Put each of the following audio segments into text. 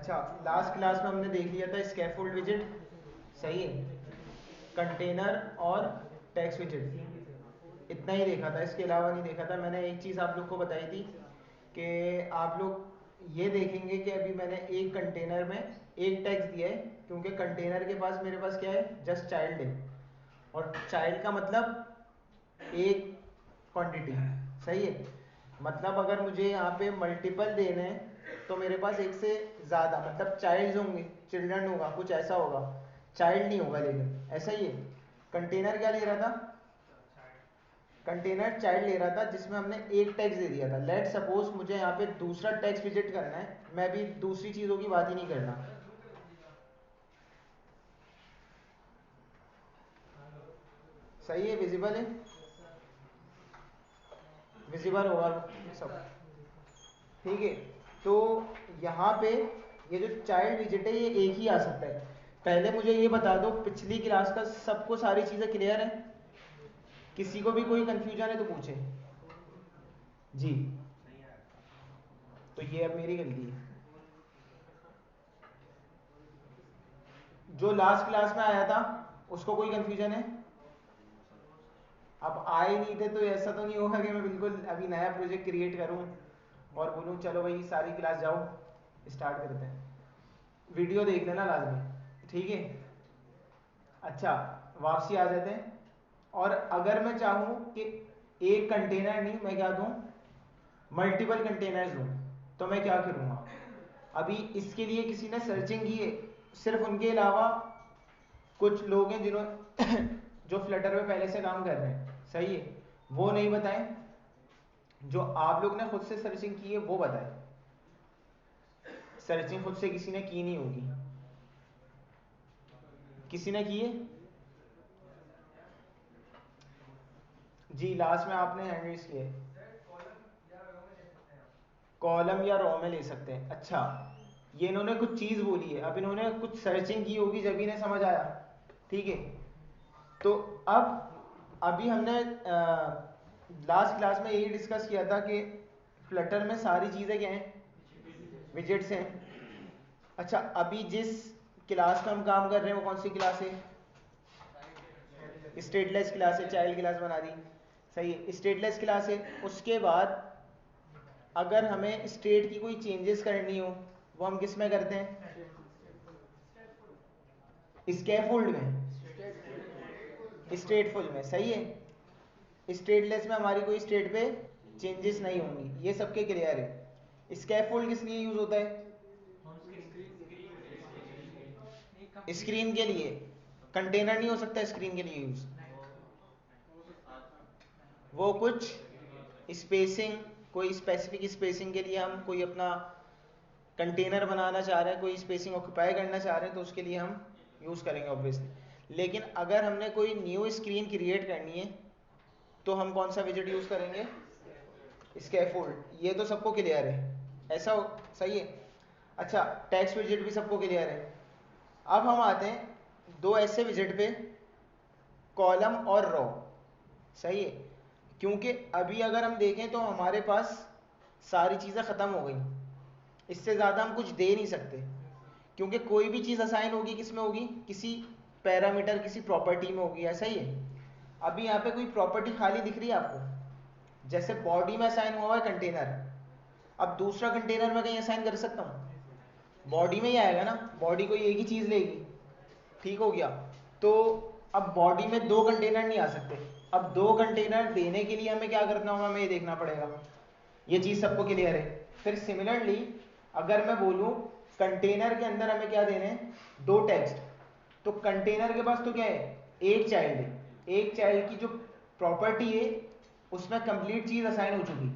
अच्छा, last class में हमने देख लिया था स्कैफोल्ड विजिट, सही है, कंटेनर और टेक्स्ट विजिट, इतना ही देखा था, इसके अलावा नहीं देखा था। मैंने एक चीज़ आप लोग को बताई थी कि आप लोग ये देखेंगे कि अभी मैंने एक कंटेनर में एक टेक्स्ट दिया है, क्योंकि कंटेनर के पास मेरे पास क्या है, जस्ट चाइल्ड है, और चाइल्ड का मतलब एक क्वांटिटी, सही है। मतलब अगर मुझे यहाँ पे मल्टीपल देने हैं तो मेरे पास एक से ज़्यादा, मतलब चाइल्ड्स होंगे, चिल्ड्रन होगा, कुछ ऐसा होगा, चाइल्ड नहीं होगा, लेकिन ऐसा ही है। कंटेनर क्या ले रहा था, कंटेनर चाइल्ड ले रहा था, जिसमें हमने एक टेक्स्ट दे दिया था। लेट सपोज मुझे यहाँ पे दूसरा टेक्स्ट विजिट करना है, मैं भी दूसरी चीज़ों की बात ही नहीं करना, सही है, विजिबल है, विजिबल होगा सब, ठीक है। तो यहाँ पे ये जो चाइल्ड विजिट है ये एक ही आ सकता है। पहले मुझे ये बता दो, पिछली क्लास का सबको सारी चीज़ें क्लियर है? किसी को भी कोई कंफ्यूजन है तो पूछे जी। तो ये अब मेरी गलती है, जो लास्ट क्लास में आया था उसको कोई कंफ्यूजन है? अब आए नहीं थे तो ऐसा तो नहीं होगा कि मैं बिल्कुल अभी नया प्रोजेक्ट क्रिएट करूं और बोलूं चलो भाई सारी क्लास जाओ स्टार्ट करते हैं। वीडियो देख लेना लाजमी, ठीक है। अच्छा, वापसी आ जाते हैं। और अगर मैं चाहूं कि एक कंटेनर नहीं, मैं क्या दूं, मल्टीपल कंटेनर्स दूं, तो मैं क्या करूंगा? अभी इसके लिए किसी ने सर्चिंग की है? सिर्फ उनके अलावा कुछ लोग हैं जिन्होंने जो फ्लटर में पहले से काम कर रहे हैं, सही है, वो नहीं बताएं। जो आप लोग ने खुद से सर्चिंग की है वो बताएं। सर्चिंग खुद से किसी ने की नहीं होगी, किसी ने की है जी? लास्ट में आपने हैंड रेज किए, कॉलम या रो में ले सकते हैं। अच्छा, ये इन्होंने कुछ चीज़ बोली है, अब इन्होंने कुछ सर्चिंग की होगी जब इन्हें समझ आया, ठीक है। तो अब अभी हमने लास्ट क्लास में यही डिस्कस किया था कि फ्लटर में सारी चीज़ें क्या हैं, विजेट्स हैं। अच्छा, अभी जिस क्लास में हम काम कर रहे हैं वो कौन सी क्लास है? स्टेटलेस क्लास है, चाइल्ड क्लास बना दी, सही है, स्टेटलेस क्लास है। उसके बाद अगर हमें स्टेट की कोई चेंजेस करनी हो वो हम किस में करते हैं? स्कैफोल्ड में, स्टेटफुल में, सही है। स्टेटलेस में हमारी कोई स्टेट पे चेंजेस नहीं होंगी, ये सबके क्लियर है। स्कैफोल्ड किस लिए यूज होता है? स्क्रीन के लिए। कंटेनर नहीं हो सकता स्क्रीन के लिए यूज, वो कुछ स्पेसिंग, कोई स्पेसिफिक स्पेसिंग के लिए हम कोई अपना कंटेनर बनाना चाह रहे हैं, कोई स्पेसिंग ऑक्यूपाई करना चाह रहे हैं, तो उसके लिए हम यूज़ करेंगे ऑब्वियसली। लेकिन अगर हमने कोई न्यू स्क्रीन क्रिएट करनी है तो हम कौन सा विजेट यूज़ करेंगे? स्कैफोल्ड। ये तो सबको क्लियर है, ऐसा सही है। अच्छा, टेक्स्ट विजेट भी सबको क्लियर है। अब हम आते हैं दो ऐसे विजेट पे, कॉलम और रो, सही है। क्योंकि अभी अगर हम देखें तो हमारे पास सारी चीज़ें ख़त्म हो गई, इससे ज़्यादा हम कुछ दे नहीं सकते, क्योंकि कोई भी चीज़ असाइन होगी किस में होगी? किसी पैरामीटर, किसी प्रॉपर्टी में होगी, ऐसा ही है। अभी यहाँ पे कोई प्रॉपर्टी खाली दिख रही है आपको? जैसे बॉडी में असाइन हुआ है कंटेनर, अब दूसरा कंटेनर में कहीं असाइन कर सकता हूँ? बॉडी में ही आएगा ना, बॉडी कोई एक ही चीज़ लेगी, ठीक हो गया। तो अब बॉडी में दो कंटेनर नहीं आ सकते। अब दो कंटेनर देने के लिए हमें क्या करना होगा, हमें ये देखना पड़ेगा। ये चीज़ सबको क्लियर है? फिर सिमिलरली अगर मैं बोलूँ कंटेनर के अंदर हमें क्या देने हैं, दो टेक्स्ट, तो कंटेनर के पास तो क्या है, एक चाइल्ड है, एक चाइल्ड की जो प्रॉपर्टी है उसमें कंप्लीट चीज़ असाइन हो चुकी।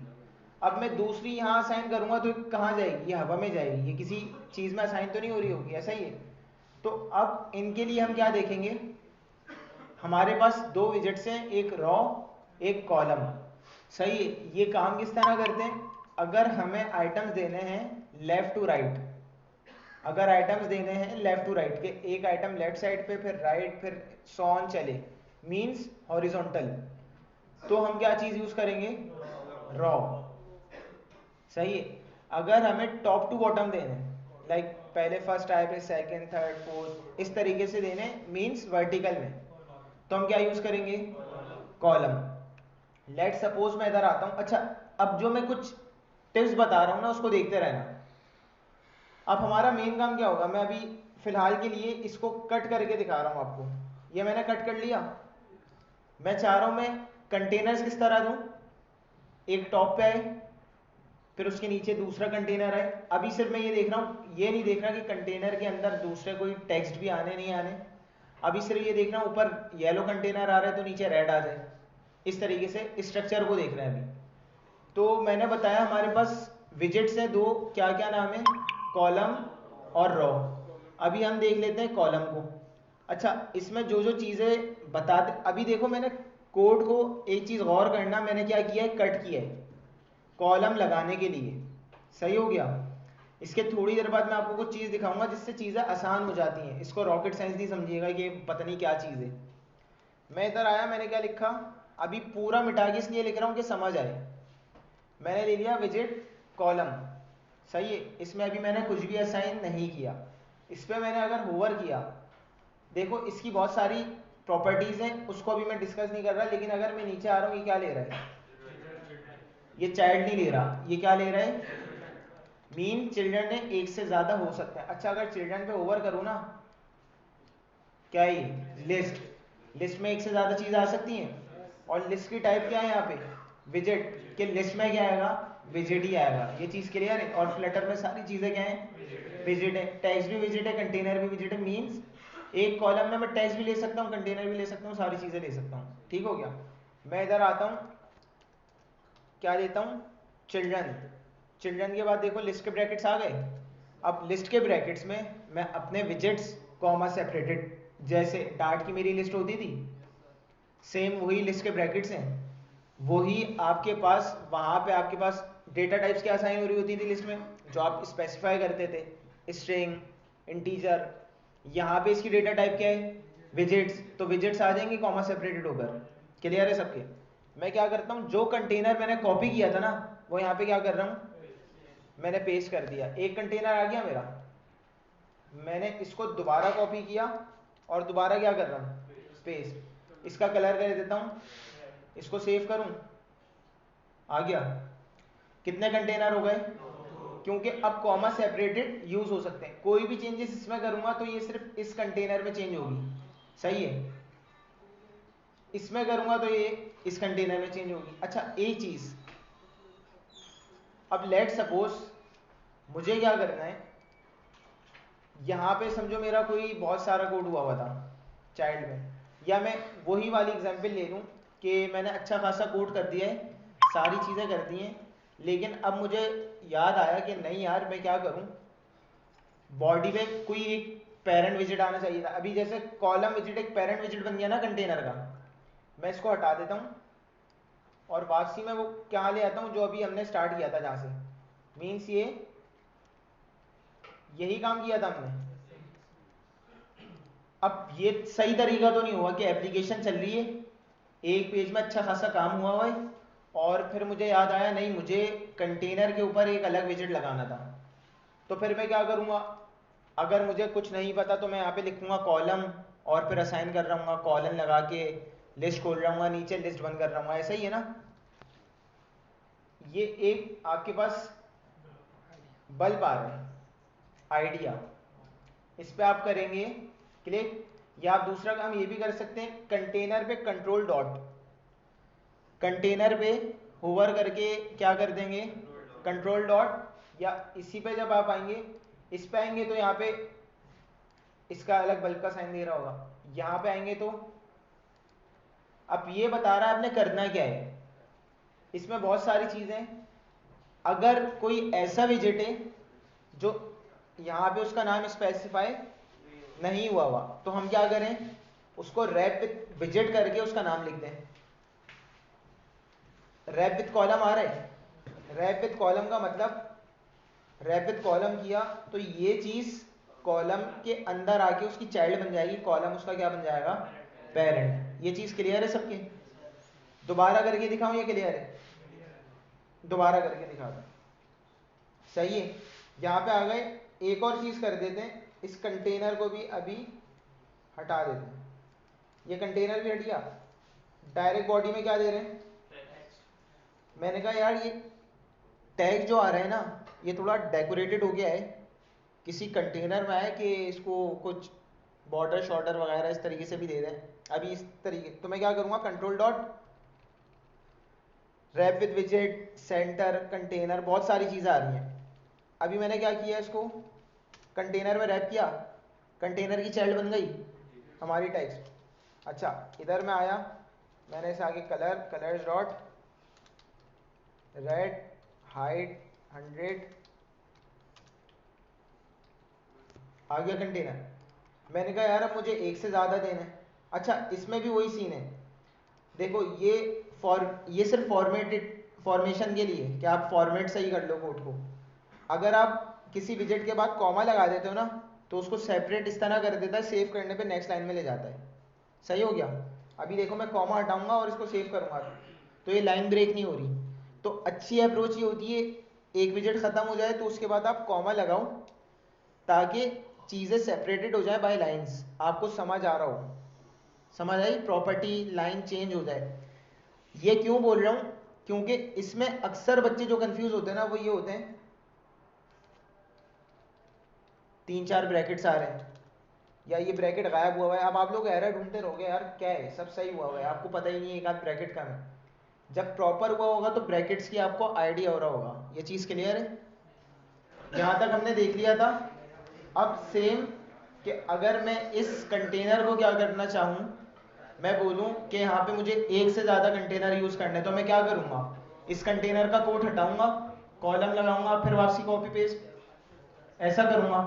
अब मैं दूसरी यहाँ असाइन करूँगा तो कहाँ जाएगी? ये हवा में जाएगी, ये किसी चीज़ में असाइन तो नहीं हो रही होगी, ऐसा ही है। तो अब इनके लिए हम क्या देखेंगे, हमारे पास दो विजेट्स हैं, एक रॉ एक कॉलम, सही है। ये काम किस तरह करते हैं? अगर हमें आइटम्स देने हैं लेफ्ट टू राइट, अगर आइटम्स देने हैं लेफ्ट टू राइट के, एक आइटम लेफ्ट साइड पे फिर राइट फिर सो ऑन चले, मींस हॉरिजॉन्टल, तो हम क्या चीज यूज करेंगे? रॉ, सही है। अगर हमें टॉप टू बॉटम देना है, लाइक पहले फर्स्ट आए पे सेकंड थर्ड फोर्थ इस तरीके से देने, मींस वर्टिकल में, तो हम क्या यूज करेंगे, कॉलम। लेट सपोज मैं इधर आता हूं। अच्छा, अब जो मैं कुछ टिप्स बता रहा हूं ना उसको देखते रहना। अब हमारा मेन काम क्या होगा, मैं अभी फिलहाल के लिए इसको कट करके दिखा रहा हूं आपको। ये मैंने कट कर लिया। मैं चाह रहा हूं मैं कंटेनर्स किस तरह दूं, एक टॉप पे आए, फिर उसके नीचे दूसरा कंटेनर है। अभी सिर्फ मैं ये देख रहा हूँ, ये नहीं देख रहा कि कंटेनर के अंदर दूसरे कोई टेक्स्ट भी आने नहीं आने। अभी सिर्फ ये देख रहा हूँ ऊपर येलो कंटेनर आ रहा है तो नीचे रेड आ जाए, इस तरीके से स्ट्रक्चर को देख रहे हैं अभी। तो मैंने बताया हमारे पास विजेट्स हैं दो, क्या क्या नाम है, कॉलम और रो। अभी हम देख लेते हैं कॉलम को। अच्छा, इसमें जो जो चीज़ें बताते, अभी देखो मैंने कोड को, एक चीज़ गौर करना, मैंने क्या किया है, कट किया है कॉलम लगाने के लिए। सही हो गया। इसके थोड़ी देर बाद मैं आपको कुछ चीज़ दिखाऊंगा जिससे चीज़ें आसान हो जाती हैं। इसको रॉकेट साइंस नहीं समझिएगा कि पता नहीं क्या चीज़ है। मैं इधर आया, मैंने क्या लिखा, अभी पूरा मिटा के इसलिए लिख रहा हूँ कि समझ आए। मैंने ले लिया विजिट कॉलम, सही है। इसमें अभी मैंने कुछ भी असाइन नहीं किया। इस पर मैंने अगर होवर किया, देखो इसकी बहुत सारी प्रॉपर्टीज हैं, उसको अभी मैं डिस्कस नहीं कर रहा, लेकिन अगर मैं नीचे आ रहा हूँ, ये क्या ले रहा है, ये चाइल्ड नहीं ले रहा, ये क्या ले रहा है, मीन चिल्ड्रन ने एक से ज्यादा हो सकता है। अच्छा, अगर चिल्ड्रन पे ओवर करूँ ना, क्या है ये, लिस्ट, लिस्ट में एक से ज्यादा चीज आ सकती हैं। और लिस्ट की टाइप क्या है यहाँ पे, विजिट, के लिस्ट में क्या आएगा, विजिट ही आएगा। ये चीज क्लियर है। और फ्लटर में सारी चीजें क्या है, विजिट है। टैग्स भी विजिट है, कंटेनर भी विजिट है। मीन्स एक कॉलम में मैं टैग्स भी ले सकता हूँ, कंटेनर भी ले सकता हूँ, सारी चीजें ले सकता हूँ। ठीक हो गया। मैं इधर आता हूँ, क्या देता हूँ, चिल्ड्रन। चिल्ड्रन के बाद देखो लिस्ट के ब्रैकेट्स आ गए। अब लिस्ट के ब्रैकेट्स में मैं अपने विजिट्स कॉमा सेपरेटेड, जैसे डार्ट की मेरी लिस्ट होती थी, सेम वही लिस्ट के ब्रैकेट्स हैं। वही आपके पास, वहां पे आपके पास डेटा टाइप्स क्या असाइन हो रही होती थी लिस्ट में, जो आप स्पेसिफाई करते थे, स्ट्रिंग, इंटीजर। यहाँ पे इसकी डेटा टाइप क्या है, विजिट्स, तो विजिट्स आ जाएंगे कॉमा सेपरेटेड होकर। क्लियर है सबके। मैं क्या करता हूँ, जो कंटेनर मैंने कॉपी किया था ना, वो यहाँ पे क्या कर रहा हूँ, मैंने पेस्ट कर दिया। एक कंटेनर आ गया मेरा, मैंने इसको दोबारा कॉपी किया और दोबारा क्या कर रहा हूँ, पेस्ट। इसका कलर कर देता हूँ, इसको सेव करूँ, आ गया। कितने कंटेनर हो गए, क्योंकि अब कॉमा सेपरेटेड यूज हो सकते हैं। कोई भी चेंजेस इसमें करूंगा तो ये सिर्फ इस कंटेनर में चेंज होगी, सही है। इसमें करूंगा तो ये इस कंटेनर में चेंज होगी। अच्छा, एक चीज, अब लेट सपोज मुझे क्या करना है, यहां पे समझो मेरा कोई बहुत सारा कोड हुआ था चाइल्ड में, या मैं वही वाली एग्जांपल ले लूं कि मैंने अच्छा खासा कोड कर दिया है, सारी चीजें कर दी हैं, लेकिन अब मुझे याद आया कि नहीं यार, मैं क्या करूं, बॉडी में कोई एक पेरेंट विजिट आना चाहिए था। अभी जैसे कॉलम विजिट एक पेरेंट विजिट बन गया ना कंटेनर का, मैं इसको हटा देता हूं और वापसी में वो क्या ले आता हूं, जो अभी हमने स्टार्ट किया था जहां से। मीन्स ये यही काम किया था हमने। अब ये सही तरीका तो नहीं हुआ कि एप्लीकेशन चल रही है, एक पेज में अच्छा खासा काम हुआ है, और फिर मुझे याद आया नहीं, मुझे कंटेनर के ऊपर एक अलग विजिट लगाना था। तो फिर मैं क्या करूंगा, अगर मुझे कुछ नहीं पता तो मैं यहाँ पे लिखूंगा कॉलम, और फिर असाइन कर रहा हूँ, कॉलन लगा के लिस्ट खोल रहा हूँ, नीचे लिस्ट बंद कर रहा हूँ। ऐसा ही है ना। ये एक आपके पास बल्ब आ रहा है, आइडिया, इस पे आप करेंगे क्लिक। या आप दूसरा काम ये भी कर सकते हैं, कंटेनर पे कंट्रोल डॉट, कंटेनर पे होवर करके क्या कर देंगे, कंट्रोल डॉट। या इसी पे जब आप आएंगे, इस पे आएंगे तो यहाँ पे इसका अलग बल्ब का साइन दे रहा होगा, यहाँ पे आएंगे तो अब ये बता रहा है आपने करना क्या है। इसमें बहुत सारी चीजें, अगर कोई ऐसा विजिट है जो यहाँ पे उसका नाम स्पेसिफाई नहीं हुआ हुआ, तो हम क्या करें, उसको रैप विथ विजिट करके उसका नाम लिख दें। रैप विथ कॉलम आ रहा है, रैप विथ कॉलम का मतलब, रैप विथ कॉलम किया तो ये चीज कॉलम के अंदर आके उसकी चाइल्ड बन जाएगी, कॉलम उसका क्या बन जाएगा, पेरेंट। ये चीज क्लियर है सबके। दोबारा करके दिखाऊं, ये क्लियर है, दोबारा करके दिखा दो, सही है। यहाँ पे आ गए, एक और चीज कर देते हैं, इस कंटेनर को भी अभी हटा देते हैं। ये कंटेनर भी हट गया। डायरेक्ट बॉडी में क्या दे रहे हैं? मैंने कहा यार ये टैग जो आ रहा है ना, ये थोड़ा डेकोरेटेड हो गया है, किसी कंटेनर में है कि इसको कुछ बॉर्डर शॉर्डर वगैरह इस तरीके से भी दे दें। अभी इस तरीके तो मैं क्या करूँगा, कंट्रोल डॉट रैप विद विजेट सेंटर कंटेनर, बहुत सारी चीज़ें आ रही हैं। अभी मैंने क्या किया, इसको कंटेनर में रैप किया, कंटेनर की चाइल्ड बन गई हमारी टेक्स्ट। अच्छा इधर में आया, मैंने इसे आगे कलर्स डॉट रेड हाइट 100 आ गया कंटेनर। मैंने कहा यार अब मुझे एक से ज़्यादा देना है। अच्छा इसमें भी वही सीन है, देखो ये सिर्फ फॉर्मेशन के लिए कि आप फॉर्मेट सही कर लो कोड को। अगर आप किसी विजेट के बाद कॉमा लगा देते हो ना, तो उसको सेपरेट इस तरह कर देता है, सेव करने पे नेक्स्ट लाइन में ले जाता है। सही हो गया। अभी देखो मैं कॉमा हटाऊंगा और इसको सेव करूंगा तो ये लाइन ब्रेक नहीं हो रही। तो अच्छी अप्रोच ये होती है, एक विजेट खत्म हो जाए तो उसके बाद आप कॉमा लगाओ ताकि चीज़ें सेपरेटेड हो जाए बाय लाइंस। आपको समझ आ रहा हो, समझ आई, प्रॉपर्टी लाइन चेंज हो जाए। ये क्यों बोल रहा हूँ, क्योंकि इसमें अक्सर बच्चे जो कंफ्यूज होते हैं ना, वो ये होते हैं 3-4 ब्रैकेट्स आ रहे हैं या ये ब्रैकेट गायब हुआ है। अब आप लोग एरर ढूंढते रहोगे यार क्या है, सब सही हुआ है, आपको पता ही नहीं है एक आध ब्रैकेट कम है। जब प्रॉपर हुआ होगा तो ब्रैकेट्स की आपको आइडिया हो रहा होगा। ये चीज़ क्लियर है? यहाँ तक हमने देख लिया था। अब सेम कि अगर मैं इस कंटेनर को क्या करना चाहूँ, मैं बोलूँ कि यहाँ पे मुझे एक से ज़्यादा कंटेनर यूज़ करने, तो मैं क्या करूँगा, इस कंटेनर का कोड हटाऊँगा, कॉलम लगाऊँगा, फिर वापसी कॉपी पेस्ट, ऐसा करूँगा।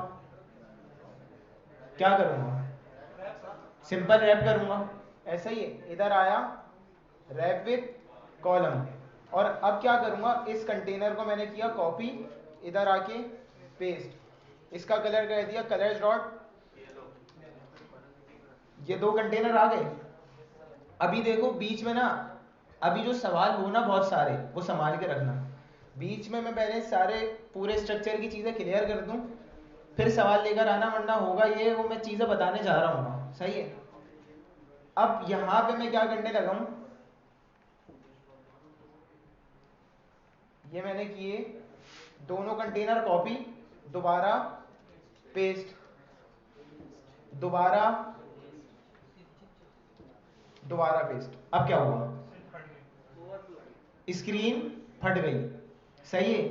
क्या करूँगा, सिंपल रैप करूँगा। ऐसा ही है, इधर आया रैप विद कॉलम, और अब क्या करूँगा, इस कंटेनर को मैंने किया कॉपी, इधर आके पेस्ट, इसका कलर कर दिया कलर्स डॉट, ये दो कंटेनर आ गए। अभी देखो बीच में ना, अभी जो सवाल हो ना बहुत सारे, वो संभाल के रखना। बीच में मैं पहले सारे पूरे स्ट्रक्चर की चीज़ें क्लियर कर दूं, फिर सवाल लेकर आना, वरना होगा ये वो मैं चीज़ें बताने जा रहा हूँ। सही है। अब यहाँ पे मैं क्या करने लगा हूँ, ये मैंने किए दोनों कंटेनर कॉपी, दोबारा पेस्ट, दोबारा पेस्ट। अब क्या हुआ, स्क्रीन फट गई। सही है,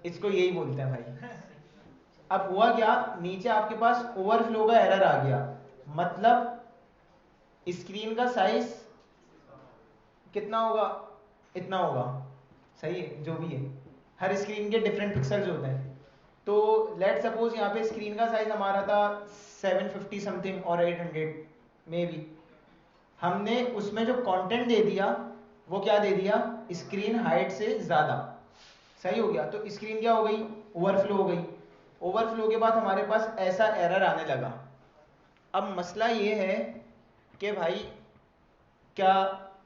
इसको यही बोलते हैं भाई। अब हुआ क्या, नीचे आपके पास ओवरफ्लो का एरर आ गया, मतलब स्क्रीन का साइज कितना होगा, इतना होगा। सही है, जो भी है, हर स्क्रीन के डिफरेंट पिक्सल्स होते हैं। तो लेट सपोज यहाँ पे स्क्रीन का साइज हमारा था 750 समथिंग और 800 में भी, हमने उसमें जो कंटेंट दे दिया वो क्या दे दिया, स्क्रीन हाइट से ज़्यादा। सही हो गया, तो स्क्रीन क्या हो गई, ओवरफ्लो हो गई। ओवरफ्लो के बाद हमारे पास ऐसा एरर आने लगा। अब मसला ये है कि भाई क्या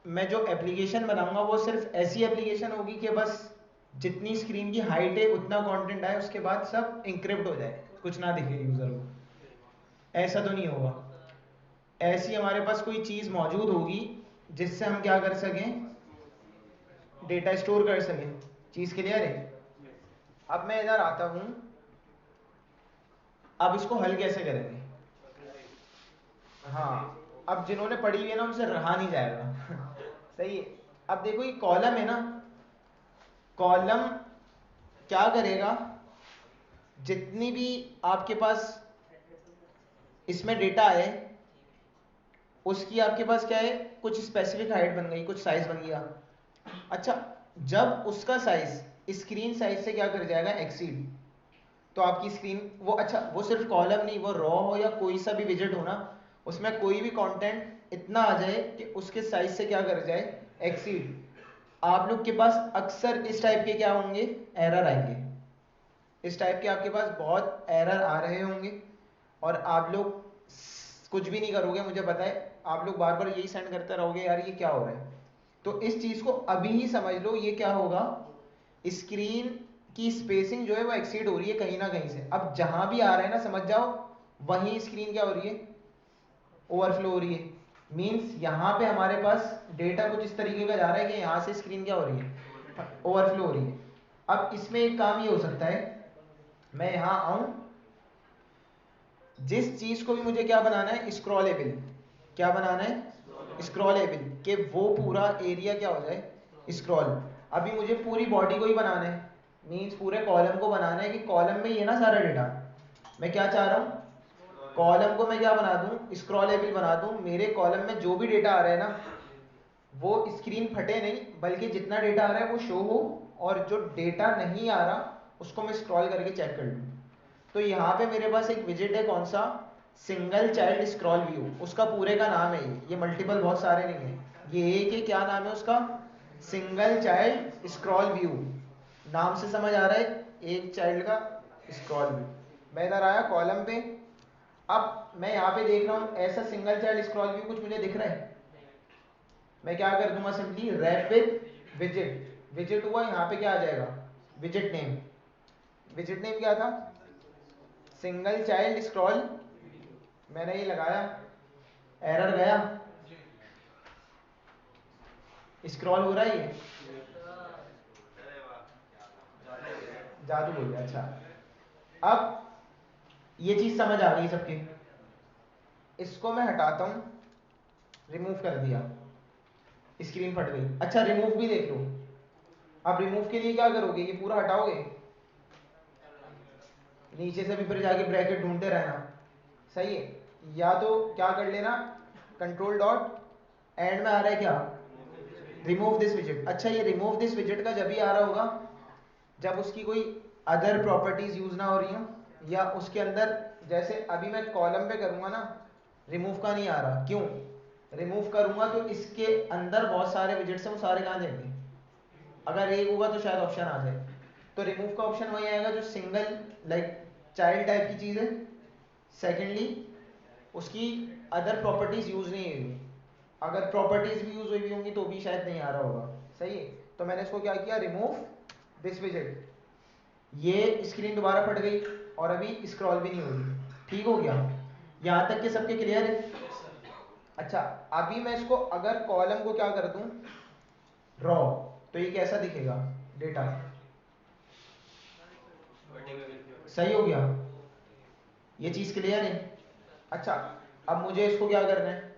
मैं जो एप्लीकेशन बनाऊंगा वो सिर्फ ऐसी एप्लीकेशन होगी कि बस जितनी स्क्रीन की हाइट है उतना कंटेंट आए, उसके बाद सब इंक्रिप्ट हो जाए, कुछ ना दिखे यूज़र को? ऐसा तो नहीं होगा। ऐसी हमारे पास कोई चीज़ मौजूद होगी जिससे हम क्या कर सकें, डेटा स्टोर कर सकें। चीज़ क्लियर है? अब मैं इधर आता हूँ, अब इसको हल कैसे करेंगे? हाँ, अब जिन्होंने पढ़ी हुई है ना उनसे रहा नहीं जाएगा। सही है। अब देखो ये कॉलम है ना, कॉलम क्या करेगा, जितनी भी आपके पास इसमें डेटा है उसकी आपके पास क्या है, कुछ स्पेसिफिक हाइट बन गई, कुछ साइज बन गया। अच्छा, जब उसका साइज स्क्रीन साइज से क्या कर जाएगा, एक्सीड, तो आपकी स्क्रीन वो, अच्छा वो सिर्फ कॉलम नहीं, वो रॉ हो या कोई सा भी विजेट हो ना, उसमें कोई भी कंटेंट इतना आ जाए कि उसके साइज से क्या कर जाए, एक्सीड, आप लोग के पास अक्सर इस टाइप के क्या होंगे, एरर आएंगे। इस टाइप के आपके पास बहुत एरर आ रहे होंगे और आप लोग कुछ भी नहीं करोगे, मुझे पता है, आप लोग बार बार यही सेंड करते रहोगे, यार ये क्या हो रहा है। तो इस चीज़ को अभी ही समझ लो, ये क्या होगा, स्क्रीन कि स्पेसिंग जो है वो एक्सीड हो रही है कहीं ना कहीं से। अब जहां भी आ रहा है ना, समझ जाओ वहीं स्क्रीन क्या हो रही है, ओवरफ्लो हो रही है। मींस यहाँ पे हमारे पास डेटा कुछ इस तरीके का जा रहा है कि यहाँ से स्क्रीन क्या हो रही है, ओवरफ्लो हो रही है। अब इसमें एक काम ये हो सकता है, मैं यहाँ आऊं, जिस चीज को भी मुझे क्या बनाना है, स्क्रॉलेबल, क्या बनाना है, स्क्रॉलेबल, कि वो पूरा एरिया क्या हो जाए, स्क्रॉल। अभी मुझे पूरी बॉडी को ही बनाना है, मींस पूरे कॉलम को बनाना है कि कॉलम में ही है ना सारा डेटा। मैं क्या चाह रहा हूँ, कॉलम को मैं क्या बना दूं, स्क्रॉलेबल बना दूं। मेरे कॉलम में जो भी डेटा आ रहा है ना, वो स्क्रीन फटे नहीं, बल्कि जितना डेटा आ रहा है वो शो हो, और जो डेटा नहीं आ रहा उसको मैं स्क्रॉल करके चेक कर लूँ। तो यहाँ पे मेरे पास एक विजिट है, कौन सा, सिंगल चाइल्ड स्क्रॉल व्यू, उसका पूरे का नाम है ये मल्टीपल बहुत सारे नहीं है, ये एक है, क्या नाम है उसका, सिंगल चाइल्ड स्क्रॉल व्यू। नाम से समझ आ रहा है, एक चाइल्ड का स्क्रॉल व्यू। मैं इधर आया कॉलम पे, अब मैं यहाँ पे देख रहा हूँ ऐसा सिंगल चाइल्ड स्क्रॉल व्यू कुछ मुझे दिख रहा है। मैं क्या कर दूंगा, सिंपली रैप विद विजिट, विजिट हुआ, यहाँ पे क्या आ जाएगा, विजिट नेम। विजिट नेम क्या था, सिंगल चाइल्ड स्क्रॉल। मैंने ये लगाया, एरर गया, स्क्रॉल हो रहा है, ये जादू हो गया। अच्छा, अब ये चीज समझ आ गई सबके, इसको मैं हटाता हूं, रिमूव कर दिया, स्क्रीन फट गई। अच्छा, रिमूव भी देख लो। अब रिमूव के लिए क्या करोगे, ये पूरा हटाओगे, नीचे से भी फिर जाके ब्रैकेट ढूंढते रहना, सही है। या तो क्या कर लेना, कंट्रोल डॉट, एंड में आ रहा है क्या, रिमूव दिस विजिट। अच्छा, ये रिमूव दिस विजिट का जब भी आ रहा होगा जब उसकी कोई अदर प्रॉपर्टीज यूज ना हो रही हो, या उसके अंदर, जैसे अभी मैं कॉलम पे करूंगा ना, रिमूव का नहीं आ रहा, क्यों, रिमूव करूंगा तो इसके अंदर बहुत सारे विजिट्स हैं, वो सारे कहाँ जाएंगे, अगर एक होगा तो शायद ऑप्शन आ जाए। तो रिमूव का ऑप्शन वही आएगा जो सिंगल लाइक चाइल्ड टाइप की चीज है। सेकेंडली, उसकी अदर प्रॉपर्टीज यूज नहीं हुई, अगर प्रॉपर्टीज भी यूज हुई होंगी तो भी शायद नहीं आ रहा होगा, सही है। तो मैंने इसको क्या किया, रिमूव दिस विजिट, ये स्क्रीन दोबारा फट गई और अभी स्क्रॉल भी नहीं हो रही, ठीक हो गया। यहां तक के सबके क्लियर है। अच्छा, अभी मैं इसको अगर कॉलम को क्या कर दूं, रॉ, तो ये कैसा दिखेगा डेटा, सही हो गया, ये चीज क्लियर है। अच्छा, अब मुझे इसको क्या करना है,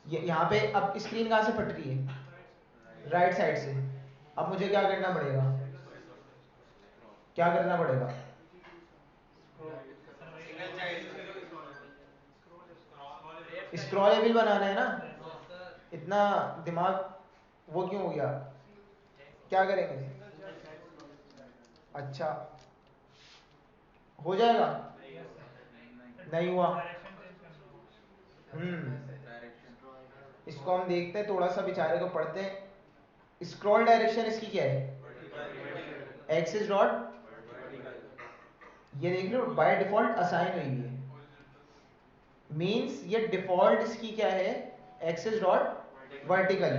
ये यहाँ पे अब स्क्रीन कहाँ से फट रही है, राइट साइड से। अब मुझे क्या करना पड़ेगा, क्या करना पड़ेगा, स्क्रॉलेबल बनाना है ना, इतना दिमाग वो क्यों हो गया, क्या करेंगे, अच्छा हो जाएगा, नहीं हुआ, इसको हम देखते हैं थोड़ा सा, बेचारे को पढ़ते हैं। स्क्रॉल डायरेक्शन इसकी क्या है, एक्सिस डॉट, ये देख रहे हो बाय डिफॉल्ट असाइन हुई है, मींस ये डिफॉल्ट इसकी क्या है, axis dot vertical.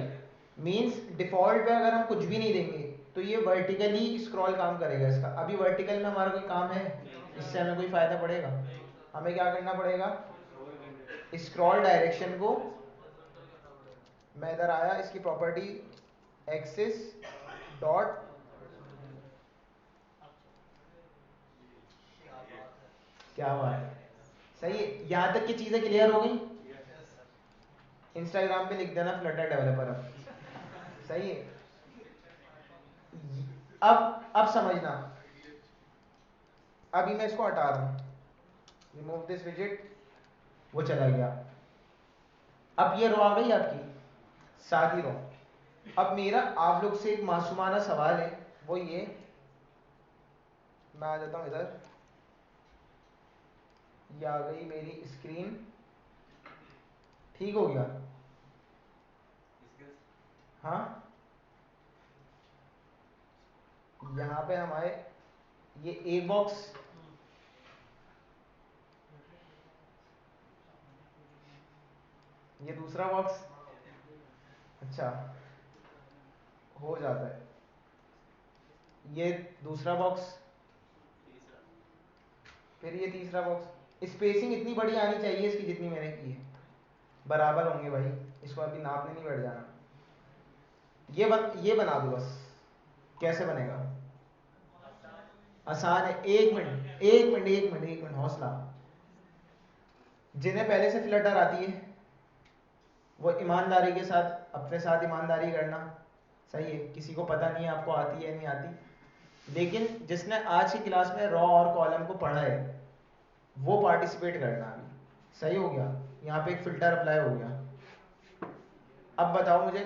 Means default पे अगर हम कुछ भी नहीं देंगे तो ये वर्टिकली स्क्रॉल काम करेगा इसका। अभी वर्टिकल में हमारा कोई काम है, इससे हमें कोई फायदा पड़ेगा, हमें क्या करना पड़ेगा, स्क्रॉल डायरेक्शन को, मैं इधर आया, इसकी प्रॉपर्टी एक्सिस डॉट, क्या बात है, सही है। यहां तक की चीजें क्लियर हो गई। इंस्टाग्राम पे लिख देना फ्लटर डेवलपर, अब सही है। अब समझना, अभी मैं इसको हटा रहा हूं, रिमूव दिस विजिट, वो चला गया। अब ये रो आ गई आपकी, साथ ही रो। अब मेरा आप लोग से एक मासूमाना सवाल है, वो ये, मैं आ जाता हूं इधर, ये आ गई मेरी स्क्रीन, ठीक हो गया, हाँ, यहाँ पे हम आए, ये एक बॉक्स, ये दूसरा बॉक्स, अच्छा हो जाता है, ये दूसरा बॉक्स, फिर ये तीसरा बॉक्स। स्पेसिंग इतनी बड़ी आनी चाहिए इसकी जितनी मैंने की है, बराबर होंगे भाई, इसको अभी नापने नहीं बैठ जाना। ये बना दो बस। कैसे बनेगा? आसान है। एक मिनट हौसला। जिन्हें पहले से फ्लटर आती है वो ईमानदारी के साथ अपने साथ ईमानदारी करना, सही है। किसी को पता नहीं है आपको आती है नहीं आती, लेकिन जिसने आज की क्लास में रॉ और कॉलम को पढ़ा है वो पार्टिसिपेट करना अभी। सही हो गया? यहाँ पे एक फिल्टर अप्लाई हो गया। अब बताओ मुझे,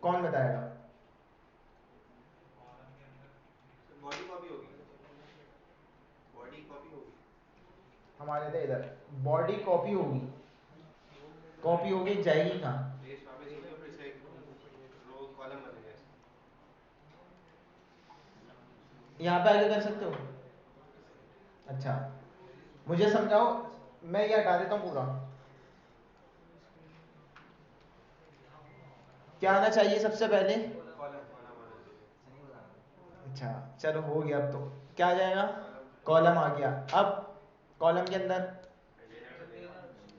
कौन बताएगा? बॉडी कॉपी होगी, बॉडी कॉपी होगी। हमारे थे इधर बॉडी कॉपी होगी, कॉपी होगी जाएगी कहाँ? पेज वापस होगी और फिर से एक रो कॉलम बनेगा ऐसे। यहाँ पे आगे कर सकते हो? अच्छा मुझे समझाओ, मैं ये हटा देता हूँ पूरा। क्या आना चाहिए सबसे पहले? कॉलम कॉलम आना चाहिए। अच्छा चलो हो गया। अब तो क्या आ जाएगा? कॉलम कॉलम आ गया। अब कॉलम के अंदर कंटेनर बनेगा,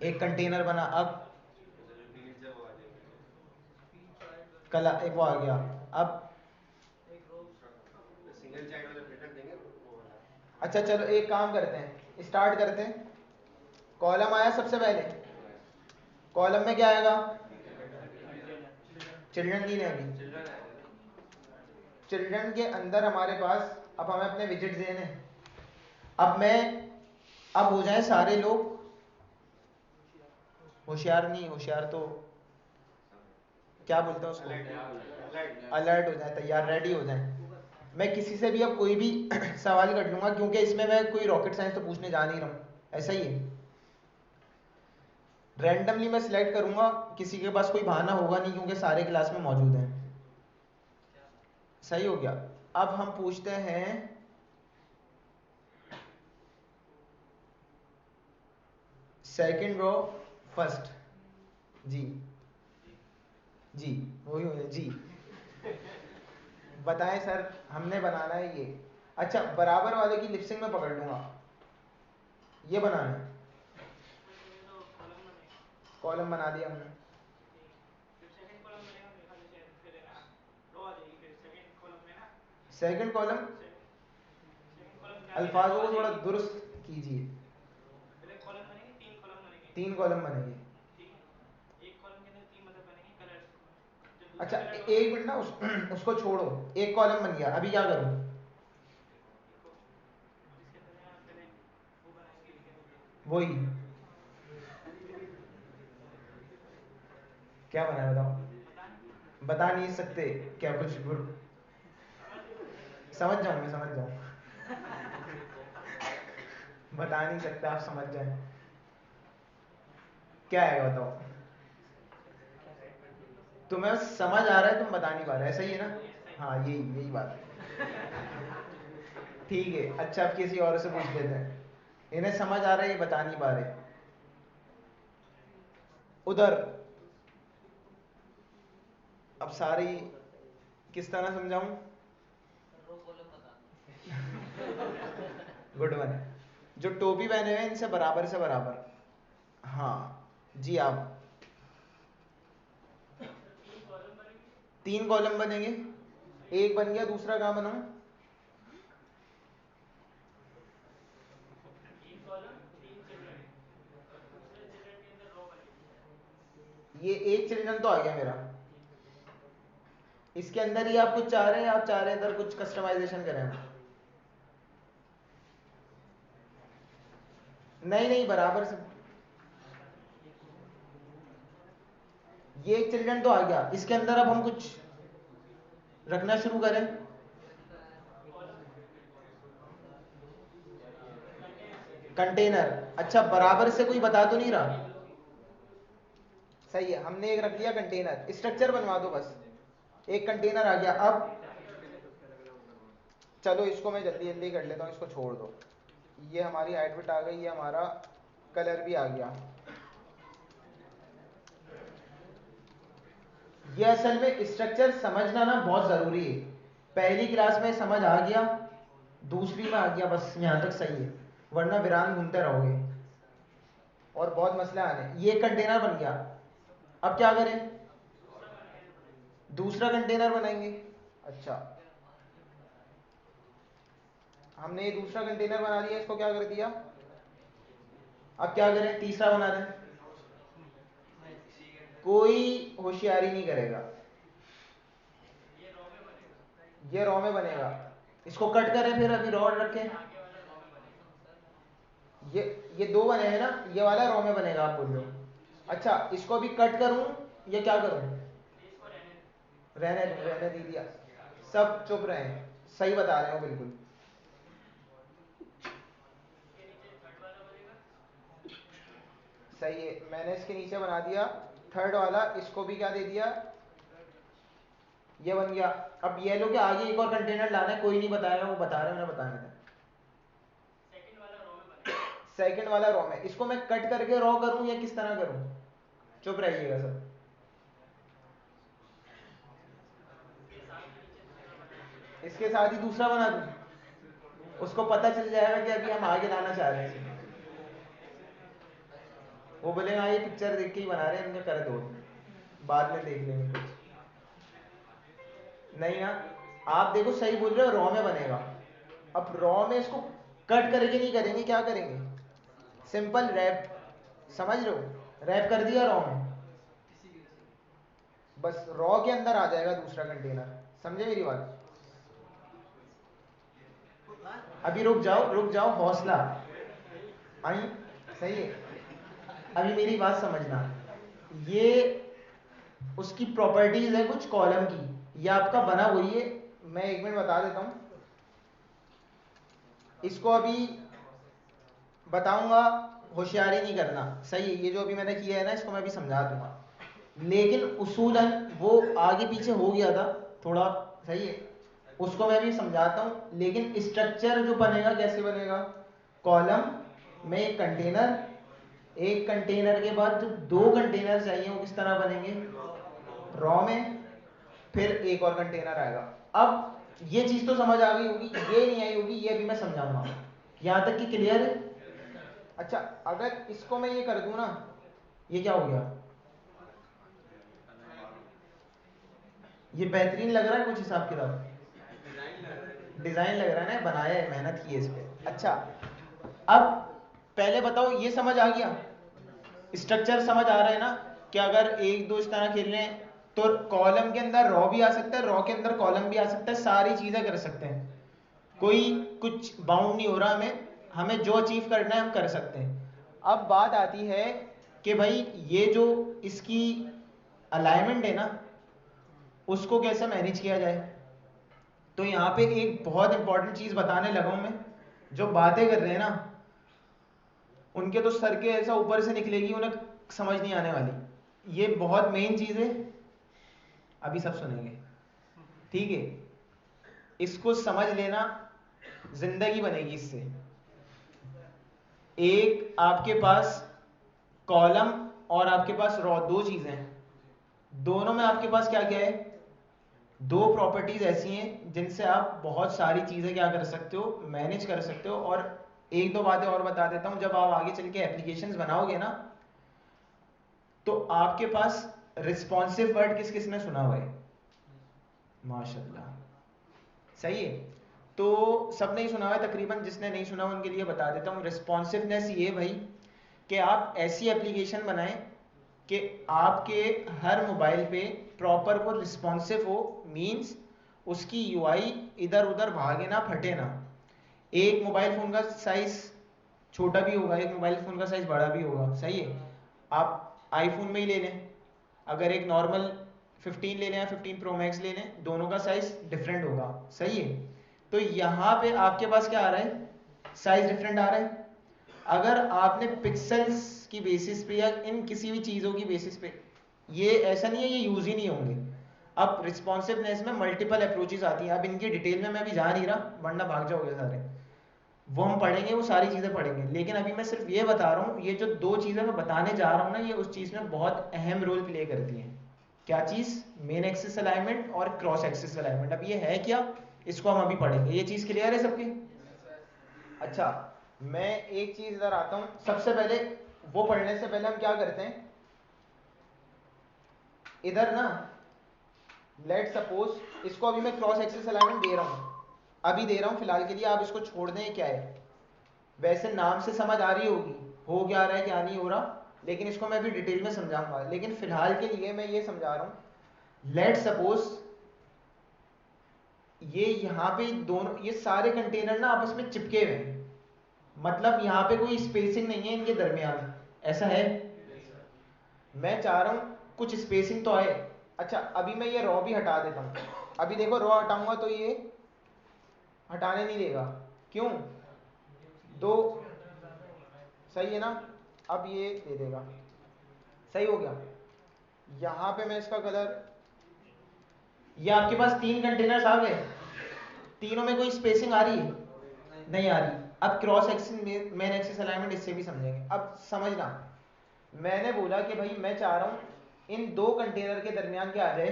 एक कंटेनर बना। अब जैसे जो फील्ड्स है वो आ जाएंगे। कला एक वो आ गया। अब दूसरा सिंगल चाइल्ड वाला फिल्टर देंगे वो वाला। अच्छा चलो एक काम करते हैं, स्टार्ट करते हैं। कॉलम आया सबसे पहले, कॉलम में क्या आएगा? चिल्ड्रन दी ने अभी चिल्ड्रन आएगा ना। चिल्ड्रन के अंदर हमारे पास अब हमें अपने विजिट देने। अब हो जाए सारे लोग होशियार, नहीं होशियार तो क्या बोलते हैं उसको, अलर्ट हो जाए, तैयार रेडी हो जाए। मैं किसी से भी अब कोई भी सवाल कर लूंगा, क्योंकि इसमें मैं कोई रॉकेट साइंस तो पूछने जा नहीं रहा हूँ, ऐसा ही है। रैंडमली मैं सिलेक्ट करूंगा, किसी के पास कोई बहाना होगा नहीं क्योंकि सारे क्लास में मौजूद हैं। सही हो गया? अब हम पूछते हैं सेकंड रो फर्स्ट। जी जी वही हो जी, बताएं सर, हमने बनाना है ये। अच्छा बराबर वाले की लिपसिंग में पकड़ लूंगा, ये बनाना है। कॉलम बना दिया हमने। सेकंड कॉलम अल्फाजों को थोड़ा दुरुस्त कीजिए। 3 कॉलम बनेंगे। अच्छा एक मिनट ना, उसको छोड़ो। एक कॉलम बन गया, अभी क्या करूं? वही क्या बनाया बताओ? बता नहीं सकते क्या? कुछ समझ जाऊं, मैं समझ जाऊं। बता नहीं सकते, आप समझ जाए। क्या है बताओ? तुम्हें समझ आ रहा है, तुम बता नहीं पा रहे, ऐसा ही है ना? हाँ यही यही बात है। ठीक है अच्छा, अब किसी और से पूछ लेते हैं। इन्हें समझ आ रहा है, ये बता नहीं पा रहे। उधर अब सारी किस तरह समझाऊं? Good one. जो टोपी पहने हुए इनसे बराबर से बराबर। हाँ जी, आप 3 कॉलम बनेंगे। एक बन गया, दूसरा कहाँ बनाऊं? ये एक चिल्ड्रन तो आ गया मेरा। इसके अंदर ही आप कुछ चाह रहे हैं, आप चाह रहे हैं इधर कुछ कस्टमाइजेशन करें हम? नहीं नहीं बराबर से। ये एक चिल्ड्रन तो आ गया, इसके अंदर अब हम कुछ रखना शुरू करें। कंटेनर। अच्छा बराबर से कोई बता तो नहीं रहा? सही है, हमने एक रख लिया कंटेनर। स्ट्रक्चर बनवा दो बस। एक कंटेनर आ गया। अब चलो इसको मैं जल्दी जल्दी कर लेता हूँ, इसको छोड़ दो। ये हमारी हाइट आ गई, ये हमारा कलर भी आ गया। ये असल में स्ट्रक्चर समझना ना बहुत ज़रूरी है। पहली क्लास में समझ आ गया, दूसरी में आ गया, बस यहाँ तक सही है, वरना वीरान घूमते रहोगे और बहुत मसले आने। ये कंटेनर बन गया, अब क्या करें, दूसरा कंटेनर बनाएंगे। अच्छा, हमने ये दूसरा कंटेनर बना दिया, इसको क्या कर दिया, अब क्या करें, तीसरा बना दें। कोई होशियारी नहीं करेगा, ये रॉ में बनेगा, इसको कट करें, फिर अभी रॉ रखें, ये दो बने हैं ना, ये वाला रॉ में बनेगा, आप बोल रहे हो। अच्छा, इसको अभी कट करूं या क्या करूं, रहने दे दिया, सब चुप रहे, सही बता रहे हो बिल्कुल। सही है, मैंने इसके नीचे बना दिया थर्ड वाला, इसको भी क्या दे दिया, ये बन गया। अब ये लो के आगे एक और कंटेनर लाना है, कोई नहीं बताएगा, वो बता रहे हैं, उन्हें बताने दें। सेकंड वाला रॉ में, इसको मैं कट करके रॉ करूं या किस तरह करूं, चुप रहिएगा सब। इसके साथ ही दूसरा बना दूं, उसको पता चल जाएगा कि अभी हम आगे लाना चाह रहे हैं, वो बोलेगा ये पिक्चर देख के ही बना रहे हैं, इनका कर दो, बाद में देख लेंगे कुछ नहीं ना। आप देखो सही बोल रहे हो, रॉ में बनेगा। अब रॉ में इसको कट करके नहीं करेंगे, क्या करेंगे, सिंपल रैप, समझ रहे हो, रैप कर दिया रॉ में, बस रॉ के अंदर आ जाएगा दूसरा कंटेनर। समझे मेरी बात, अभी रुक जाओ हौसला, आई सही है, अभी मेरी बात समझना। ये उसकी प्रॉपर्टीज है कुछ कॉलम की, ये आपका बना वही है, मैं एक मिनट बता देता हूं, इसको अभी बताऊंगा, होशियारी नहीं करना, सही है, ये जो अभी मैंने किया है ना, इसको मैं भी समझा दूंगा, लेकिन उसूलन वो आगे पीछे हो गया था थोड़ा, सही है, उसको मैं भी समझाता हूं, लेकिन स्ट्रक्चर जो बनेगा कैसे बनेगा, कॉलम में एक कंटेनर के बाद जो दो कंटेनर चाहिए वो किस तरह बनेंगे, रॉ में, फिर एक और कंटेनर आएगा। अब ये चीज तो समझ आ गई होगी, ये नहीं आई होगी, ये भी मैं समझाऊंगा, यहां तक कि क्लियर है। अच्छा, अगर इसको मैं ये कर दूं ना, ये क्या हो गया, ये बेहतरीन लग रहा है कुछ हिसाब किताब, डिजाइन लग रहा है ना, बनाया है, मेहनत की है इस पे। अच्छा, अब पहले बताओ ये समझ आ गया, स्ट्रक्चर समझ आ रहा है ना, कि अगर एक दो इस तरह खेल रहे हैं तो कॉलम के अंदर रॉ भी आ सकता है, रॉ के अंदर कॉलम भी आ सकता है, सारी चीजें कर सकते हैं, कोई कुछ बाउंड नहीं हो रहा, हमें जो अचीव करना है हम कर सकते हैं। अब बात आती है कि भाई ये जो इसकी अलाइनमेंट है ना, उसको कैसे मैनेज किया जाए। तो यहाँ पे एक बहुत इंपॉर्टेंट चीज बताने लगा हूं मैं, जो बातें कर रहे हैं ना उनके तो सर के ऐसा ऊपर से निकलेगी, उन्हें समझ नहीं आने वाली, ये बहुत मेन चीज है, अभी सब सुनेंगे, ठीक है, इसको समझ लेना, जिंदगी बनेगी इससे। एक आपके पास कॉलम और आपके पास रॉ, दो चीजें हैं, दोनों में आपके पास क्या क्या है, दो प्रॉपर्टीज ऐसी हैं जिनसे आप बहुत सारी चीजें क्या कर सकते हो, मैनेज कर सकते हो। और एक दो बातें और बता देता हूं, जब आप आगे चल के एप्लीकेशंस बनाओगे ना, तो आपके पास रिस्पॉन्सिव वर्ड किस किस ने सुना हुआ है, माशाल्लाह, सही है, तो सबने ही सुना हुआ है तकरीबन, जिसने नहीं सुना उनके लिए बता देता हूं। रिस्पॉन्सिवनेस ये भाई कि आप ऐसी एप्लीकेशन बनाएं कि आपके हर मोबाइल पे प्रॉपर वो रिस्पॉन्सिव हो, मींस उसकी यूआई इधर उधर भागे ना, फटे ना। एक मोबाइल फोन का साइज छोटा भी होगा, एक मोबाइल फोन का साइज बड़ा भी होगा, सही है, आप आईफोन में ही ले लें, अगर एक नॉर्मल 15 ले लें या 15 प्रो मैक्स ले लें, दोनों का साइज डिफरेंट होगा, सही है। तो यहाँ पे आपके पास क्या आ रहा है, साइज डिफरेंट आ रहा है। अगर आपने पिक्सल्स की बेसिस पे या इन किसी भी चीज़ों की बेसिस पे, ये ऐसा नहीं है ये यूज ही नहीं होंगे। अब रिस्पॉन्सिवनेस में मल्टीपल अप्रोचेस आती हैं, अब इनकी डिटेल में मैं अभी जा नहीं रहा वरना भाग जाओगे सारे, वो हम पढ़ेंगे, वो सारी चीज़ें पढ़ेंगे, लेकिन अभी मैं सिर्फ ये बता रहा हूँ, ये जो दो चीज़ें मैं बताने जा रहा हूँ ना, ये उस चीज़ में बहुत अहम रोल प्ले करती हैं, क्या चीज? मेन एक्सिस अलाइनमेंट और क्रॉस एक्सिस अलाइनमेंट। अब ये है क्या, इसको हम अभी पढ़ेंगे। ये चीज क्लियर है सबके? अच्छा, मैं एक चीज इधर आता हूं। सबसे पहले वो पढ़ने से पहले हम क्या करते हैं, इधर ना लेट सपोज इसको अभी मैं क्रॉस एक्सिस अलाइनमेंट दे रहा हूं, अभी दे रहा हूं फिलहाल के लिए, आप इसको छोड़ दें। क्या है, वैसे नाम से समझ आ रही होगी हो क्या रहा है क्या नहीं हो रहा, लेकिन इसको मैं अभी डिटेल में समझाऊंगा। लेकिन फिलहाल के लिए मैं ये समझा रहा हूं। लेट सपोज ये यहाँ पे दोनों, ये सारे कंटेनर ना आपस में चिपके हुए हैं, मतलब यहाँ पे कोई स्पेसिंग नहीं है इनके दरमियान, ऐसा है? मैं चाह रहा हूँ कुछ स्पेसिंग तो आए। अच्छा, अभी मैं ये रॉ भी हटा देता हूँ। अभी देखो रॉ हटाऊंगा तो ये हटाने नहीं देगा, क्यों? दो, सही है ना? अब ये दे देगा, सही हो गया। यहाँ पे मैं इसका कलर, ये आपके पास 3 कंटेनर्स आ गए, तीनों में कोई स्पेसिंग आ रही है? नहीं आ रही। अब cross axis main axis alignment इससे भी समझेंगे। अब समझना, मैंने बोला कि भाई मैं चाह रहा हूं इन दो कंटेनर के दरमियान क्या आ जाए,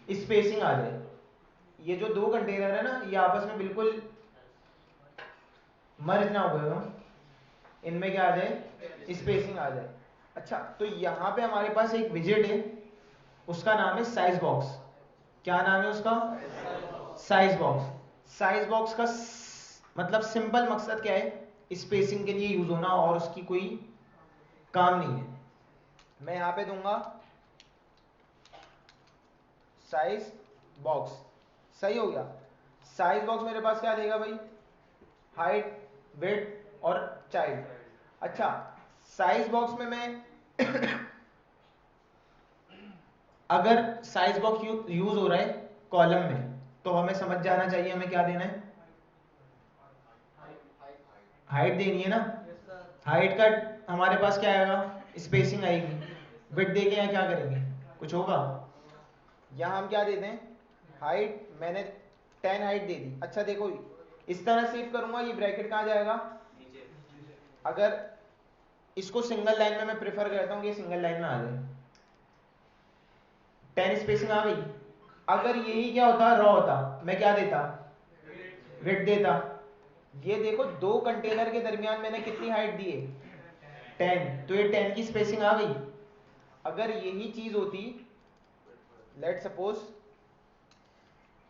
स्पेसिंग आ जाए। ये जो दो कंटेनर है ना, ये आपस में बिल्कुल मर्ज ना हुए हो, इनमें क्या आ जाए, स्पेसिंग आ जाए। अच्छा, तो यहां पे हमारे पास एक विजेट है, उसका नाम है साइज बॉक्स। क्या नाम है उसका? Size box. साइज बॉक्स का मतलब सिंपल मकसद क्या है, स्पेसिंग के लिए यूज होना, और उसकी कोई काम नहीं है। मैं यहां पे दूंगा साइज बॉक्स, सही हो गया। साइज बॉक्स मेरे पास क्या देगा भाई, हाइट, वेट और चाइल्ड। अच्छा, साइज बॉक्स में मैं अगर साइज बॉक्स यूज हो रहा है कॉलम में, तो हमें समझ जाना चाहिए हमें क्या देना है, हाइट देनी है ना। हाइट का हमारे पास क्या आएगा, स्पेसिंग आएगी। विड्थ दे के यहाँ क्या करेंगे, कुछ होगा? यहाँ हम क्या देते हैं, हाइट, मैंने 10 हाइट दे दी। अच्छा देखो, इस तरह सेव करूंगा, ये ब्रैकेट कहाँ जाएगा, अगर इसको सिंगल लाइन में मैं प्रेफर करता हूँ कि सिंगल लाइन में आ जाए। 10 स्पेसिंग आ गई। अगर यही क्या होता, रॉ होता, मैं क्या देता, विड्थ देता। ये देखो दो कंटेनर के दरमियान मैंने कितनी हाइट दी है, 10, तो ये 10 की स्पेसिंग आ गई। अगर यही चीज होती, लेट सपोज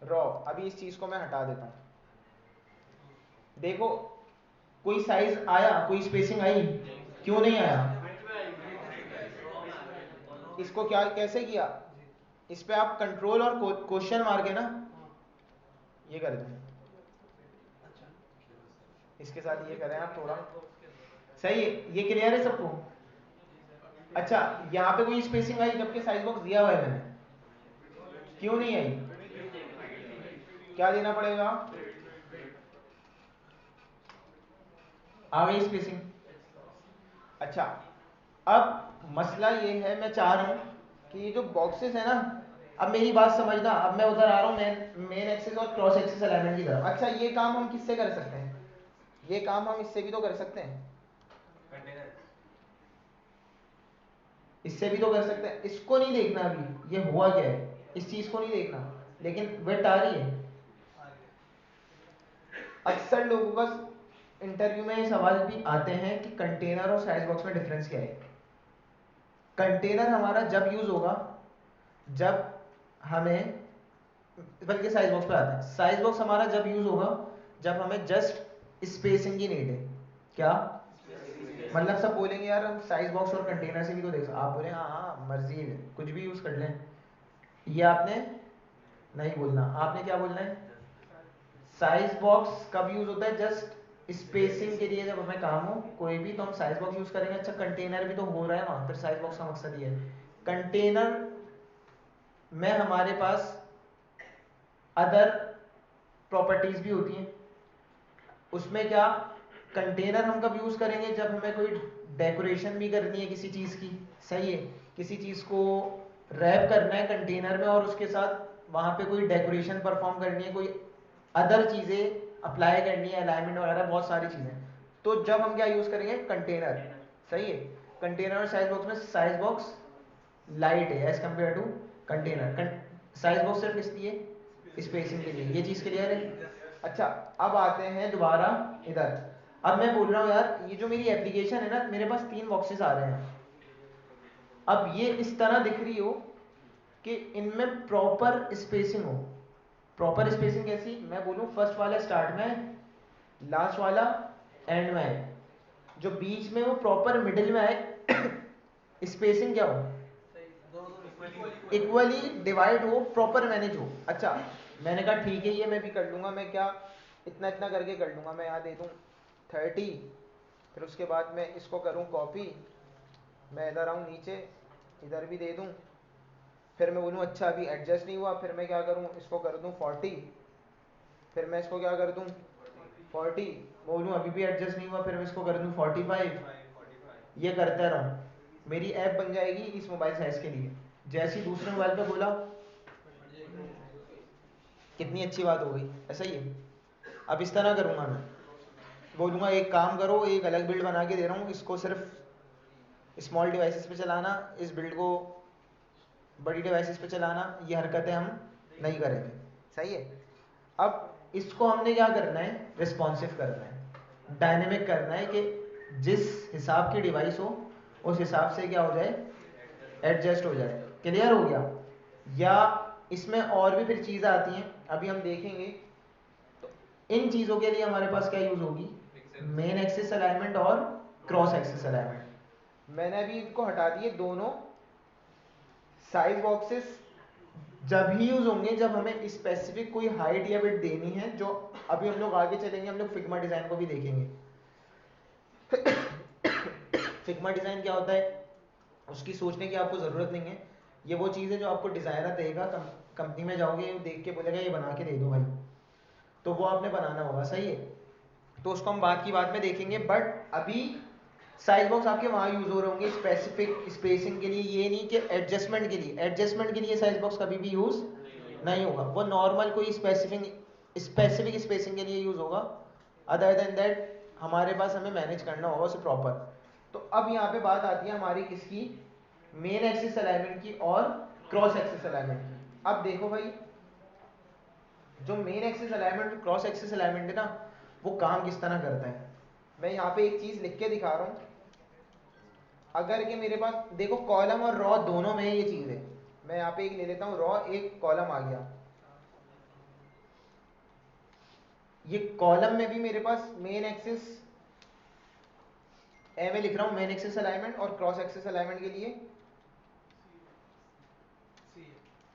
रॉ, अभी इस चीज को मैं हटा देता हूं, देखो कोई साइज आया, कोई स्पेसिंग आई? क्यों नहीं आया? इसको क्या कैसे किया, इस पे आप कंट्रोल और क्वेश्चन मार के ना ये कर दें, इसके साथ ये करें आप थोड़ा, सही है? ये क्लियर है सबको? अच्छा, यहाँ पे कोई स्पेसिंग आई जबकि साइज बॉक्स दिया हुआ है मैंने, क्यों नहीं आई? क्या देना पड़ेगा, आ गई स्पेसिंग। अच्छा, अब मसला ये है, मैं चाह रहा हूं कि ये जो बॉक्सेस है ना, अब मेरी बात समझना, अब मैं उधर आ रहा हूं मेन एक्सिस और क्रॉस एक्सिस अलाइनमेंट की तरफ। अच्छा, ये काम हम किससे कर सकते हैं, ये काम हम इससे भी तो कर सकते हैं, इससे भी तो कर सकते हैं। इसको नहीं देखना अभी ये हुआ क्या है, इस चीज को नहीं देखना, लेकिन वेट आ रही है। अक्सर लोगों का इंटरव्यू में ये सवाल भी आते हैं कि कंटेनर और साइज बॉक्स में डिफरेंस क्या है। कंटेनर हमारा जब यूज होगा जब हमें, बल्कि साइज बॉक्स पे आते हैं, साइज बॉक्स हमारा जब यूज होगा जब हमें जस्ट स्पेसिंग की नीड है। क्या मतलब, सब बोलेंगे यार हम साइज बॉक्स और कंटेनर से भी तो देख सकते, आप बोले हाँ हाँ मर्जी है कुछ भी यूज कर लें, ये आपने नहीं बोलना। आपने क्या बोलना है, साइज बॉक्स कब यूज होता है, जस्ट स्पेसिंग के लिए, जब हमें काम हो कोई भी तो हम साइज बॉक्स यूज करेंगे। अच्छा, कंटेनर भी तो हो रहा है वहां, फिर साइज बॉक्स का मकसद ये है। कंटेनर में हमारे पास अदर प्रॉपर्टीज भी होती हैं, उसमें क्या, कंटेनर हम कब यूज करेंगे, जब हमें कोई डेकोरेशन भी करनी है किसी चीज की, सही है, किसी चीज को रैप करना है कंटेनर में और उसके साथ वहां पे कोई डेकोरेशन परफॉर्म करनी है, कोई अदर चीजें अप्लाई करनी है, अलाइनमेंट वगैरह बहुत सारी चीजें, तो जब हम क्या यूज करेंगे, कंटेनर। सही है, कंटेनर और साइज बॉक्स में साइज बॉक्स लाइट है as compare to container. Size box सिर्फ किस लिए? स्पेसिंग के लिए। ये चीज क्लियर है? अच्छा, अब आते हैं दोबारा इधर। अब मैं बोल रहा हूँ यार, ये जो मेरी एप्लीकेशन है ना, मेरे पास 3 बॉक्सेस आ रहे हैं। अब ये इस तरह दिख रही हो कि इनमें प्रॉपर स्पेसिंग हो। प्रॉपर स्पेसिंग कैसी? मैं बोलूँ फर्स्ट वाला स्टार्ट में है, लास्ट वाला एंड में है, जो बीच में वो प्रॉपर मिडिल में है। स्पेसिंग क्या हो? इक्वली डिवाइड हो, प्रॉपर मैनेज हो। अच्छा, मैंने कहा ठीक है, ये मैं भी कर लूँगा। मैं क्या इतना इतना करके कर लूँगा। मैं यहाँ दे दूँ 30, फिर उसके बाद मैं इसको करूँ कॉपी, मैं इधर आऊँ नीचे, इधर भी दे दूँ, फिर मैं बोलूँ अच्छा अभी एडजस्ट नहीं हुआ, फिर मैं क्या करूँ, इसको कर दूँ 40, फिर मैं इसको क्या कर दूँ 40, बोलूँ अभी भी एडजस्ट नहीं हुआ, फिर मैं इसको कर दूँ 45। ये करता रहूँ, मेरी ऐप बन जाएगी इस मोबाइल साइज के लिए। जैसे ही दूसरे मोबाइल पे खोला, कितनी अच्छी बात हो गई, ऐसा ही है। अब इस तरह करूँगा मैं, बोलूँगा एक काम करो, एक अलग बिल्ड बना के दे रहा हूँ, इसको सिर्फ स्मॉल डिवाइसेस पे चलाना, इस बिल्ड को बड़ी डिवाइसेस पे चलाना। ये हरकतें हम नहीं करेंगे, सही है। अब इसको हमने क्या करना है, रिस्पॉन्सिव करना है, डायनेमिक करना है, कि जिस हिसाब की डिवाइस हो उस हिसाब से क्या हो जाए, एडजस्ट हो जाए। क्लियर हो गया? या इसमें और भी फिर चीज़ें आती हैं, अभी हम देखेंगे। तो इन चीज़ों के लिए हमारे पास क्या यूज़ होगी, मेन एक्सिस अलाइनमेंट और क्रॉस एक्सिस अलाइनमेंट। मैंने अभी इनको हटा दिए दोनों। साइज बॉक्सेस जब ही यूज होंगे जब हमें स्पेसिफिक कोई हाइट या विड्थ देनी है, जो अभी हम लोग आगे चलेंगे, हम लोग फिग्मा डिजाइन को भी देखेंगे। फिग्मा डिजाइन क्या होता है, उसकी सोचने की आपको जरूरत नहीं है। ये वो चीज़ है जो आपको डिजाइनर देगा, कंपनी में जाओगे, देख के बोलेगा ये बना के दे दो भाई, तो वो आपने बनाना होगा, सही है। तो उसको हम बात की बात में देखेंगे, बट अभी साइज बॉक्स आपके वहां यूज हो रहे होंगे स्पेसिफिक स्पेसिंग के लिए, ये नहीं कि एडजस्टमेंट के लिए। एडजस्टमेंट के लिए साइज बॉक्स कभी भी यूज नहीं होगा, वो नॉर्मल कोई स्पेसिफिक स्पेसिंग के लिए यूज होगा। अदर देन दैट हमारे पास हमें मैनेज करना होगा उसे प्रॉपर। तो अब यहाँ पे बात आती है हमारी किसकी, मेन एक्सिस अलाइनमेंट की और क्रॉस एक्सिस अलाइनमेंट की। अब देखो भाई, जो main axis alignment cross axis alignment है ना, वो काम किस तरह करता है। मैं यहाँ पे एक चीज लिख के दिखा रहा हूँ। अगर कि मेरे पास देखो कॉलम और रॉ दोनों में ये चीज है। मैं यहाँ पे एक ले लेता हूँ रॉ, एक कॉलम आ गया। ये कॉलम में भी मेरे पास मेन एक्सिस में लिख रहा हूँ मेन एक्सिस अलाइनमेंट, और क्रॉस एक्सिस अलाइनमेंट के लिए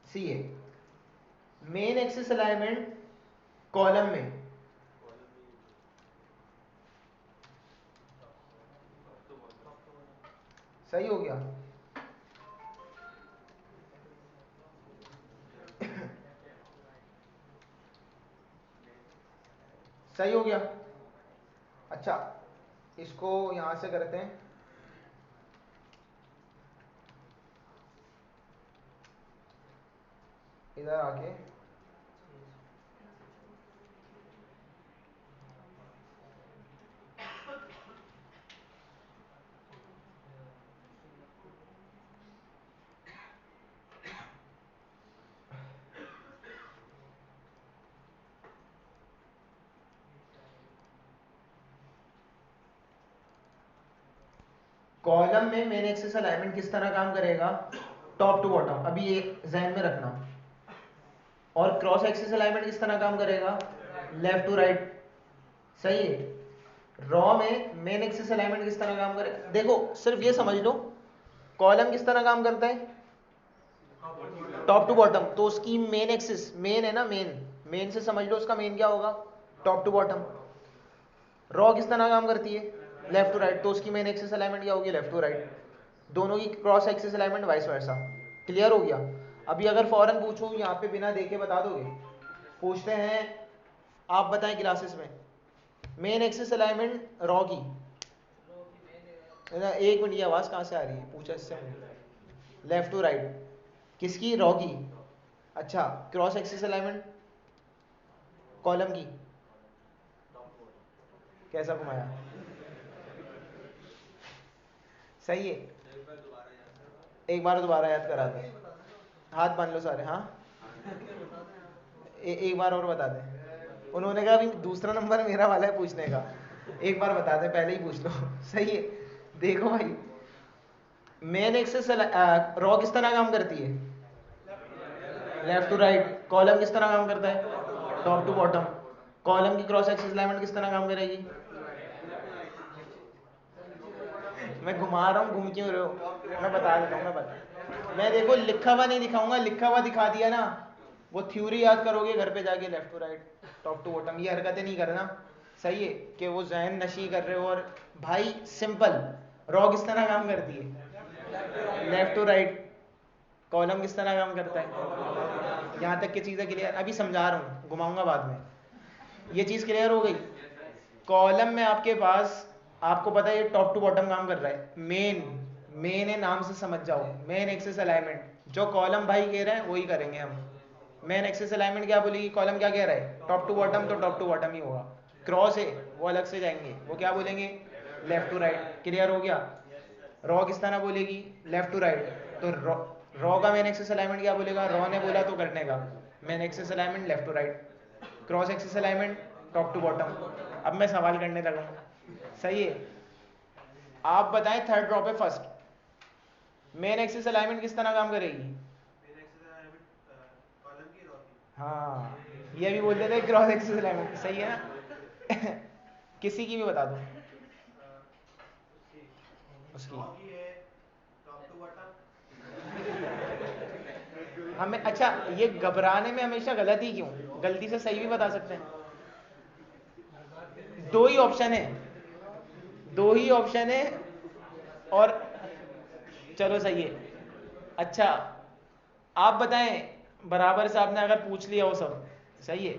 सी है। मेन एक्सिस अलाइनमेंट कॉलम में, सही हो गया। सही हो गया। अच्छा, इसको यहां से करते हैं, इधर आके कॉलम में मेन एक्सिस अलाइनमेंट किस तरह काम करेगा, टॉप टू बॉटम, अभी ये ध्यान में रखना। और क्रॉस एक्सिस अलाइनमेंट किस तरह काम करेगा, लेफ्ट टू राइट, सही है। रॉ में मेन एक्सिस अलाइनमेंट किस तरह काम करेगा, देखो सिर्फ ये समझ लो, कॉलम किस तरह काम करता है, टॉप टू बॉटम। तो उसकी मेन एक्सिस, मेन है ना, मेन से समझ लो उसका मेन क्या होगा, टॉप टू बॉटम। रॉ किस तरह काम करती है, लेफ्ट टू राइट, तो उसकी मेन एक्सिस अलाइनमेंट क्या होगी, लेफ्ट टू राइट। दोनों की cross axis alignment vice versa. Clear हो गया? अभी अगर फौरन पूछूं यहाँ पे बिना देखे बता दोगे, पूछते हैं आप बताएं क्लासेस में मेन एक्सिस अलाइनमेंट रॉ की, एक मिनट, की आवाज कहाँ से आ रही है, पूछा इससे लेफ्ट टू राइट, किसकी, रॉ की। अच्छा, क्रॉस एक्सिस अलाइनमेंट कॉलम की, कैसा घुमाया, सही है। एक बार दोबारा याद करा दो। हाथ बांध लो सारे। हाँ एक बार और बता दें। उन्होंने कहा अभी दूसरा नंबर मेरा वाला है पूछने का, एक बार बता दें, पहले ही पूछ लो। सही है। देखो भाई, मेन एक्सिस रॉ किस तरह काम करती है? Left to right. कॉलम किस तरह काम करता है? Top to bottom. कॉलम की क्रॉस एक्सिस अलाइनमेंट किस तरह काम करेगी? मैं घुमा रहा हूँ, घूम क्यों रहे हो? मैं बता देता हूँ। मैं देखो लिखा हुआ नहीं दिखाऊंगा, लिखा हुआ दिखा दिया ना, वो थ्योरी याद करोगे घर पे जाके, left to right, top to bottom, ये हरकतें नहीं करना। सही है कि वो जहन नशी कर रहे हो। और भाई सिंपल, रॉ किस तरह काम करती है? Left to right. कॉलम किस तरह काम करता है? यहाँ तक की चीज़ें क्लियर, अभी समझा रहा हूँ, घुमाऊंगा बाद में। ये चीज़ क्लियर हो गई। कॉलम में आपके पास, आपको पता है ये टॉप टू बॉटम काम कर रहा है। मेन है, नाम से समझ जाओ, मेन एक्सिस अलाइनमेंट। जो कॉलम भाई कह रहे हैं वही करेंगे हम। मेन एक्सिस अलाइनमेंट क्या बोलेगी? कॉलम क्या कह रहा है? टॉप टू बॉटम, तो टॉप टू बॉटम ही होगा। क्रॉस है वो अलग से जाएंगे, वो क्या बोलेंगे? Left to right. क्लियर हो गया? रॉ किस तरह बोलेगी? Left to right. तो रॉ का मेन एक्सिस अलाइनमेंट क्या बोलेगा? रॉ ने बोला तो करने का। Main axis alignment left to right, cross axis alignment top to bottom. अब मैं सवाल करने लगा हूँ। सही है। आप बताएं थर्ड रॉ पे फर्स्ट मेन एक्सिस अलाइनमेंट किस तरह काम करेगी? हाँ, ये भी बोल देते क्रॉस एक्सिस अलाइनमेंट। सही है ना? किसी की भी बता दो उसकी। हमें अच्छा, ये घबराने में हमेशा गलत ही क्यों? गलती से सही भी बता सकते हैं। दो ही ऑप्शन है, दो ही ऑप्शन है। और चलो सही है। अच्छा आप बताएं, बराबर से आपने अगर पूछ लिया वो सब सही है,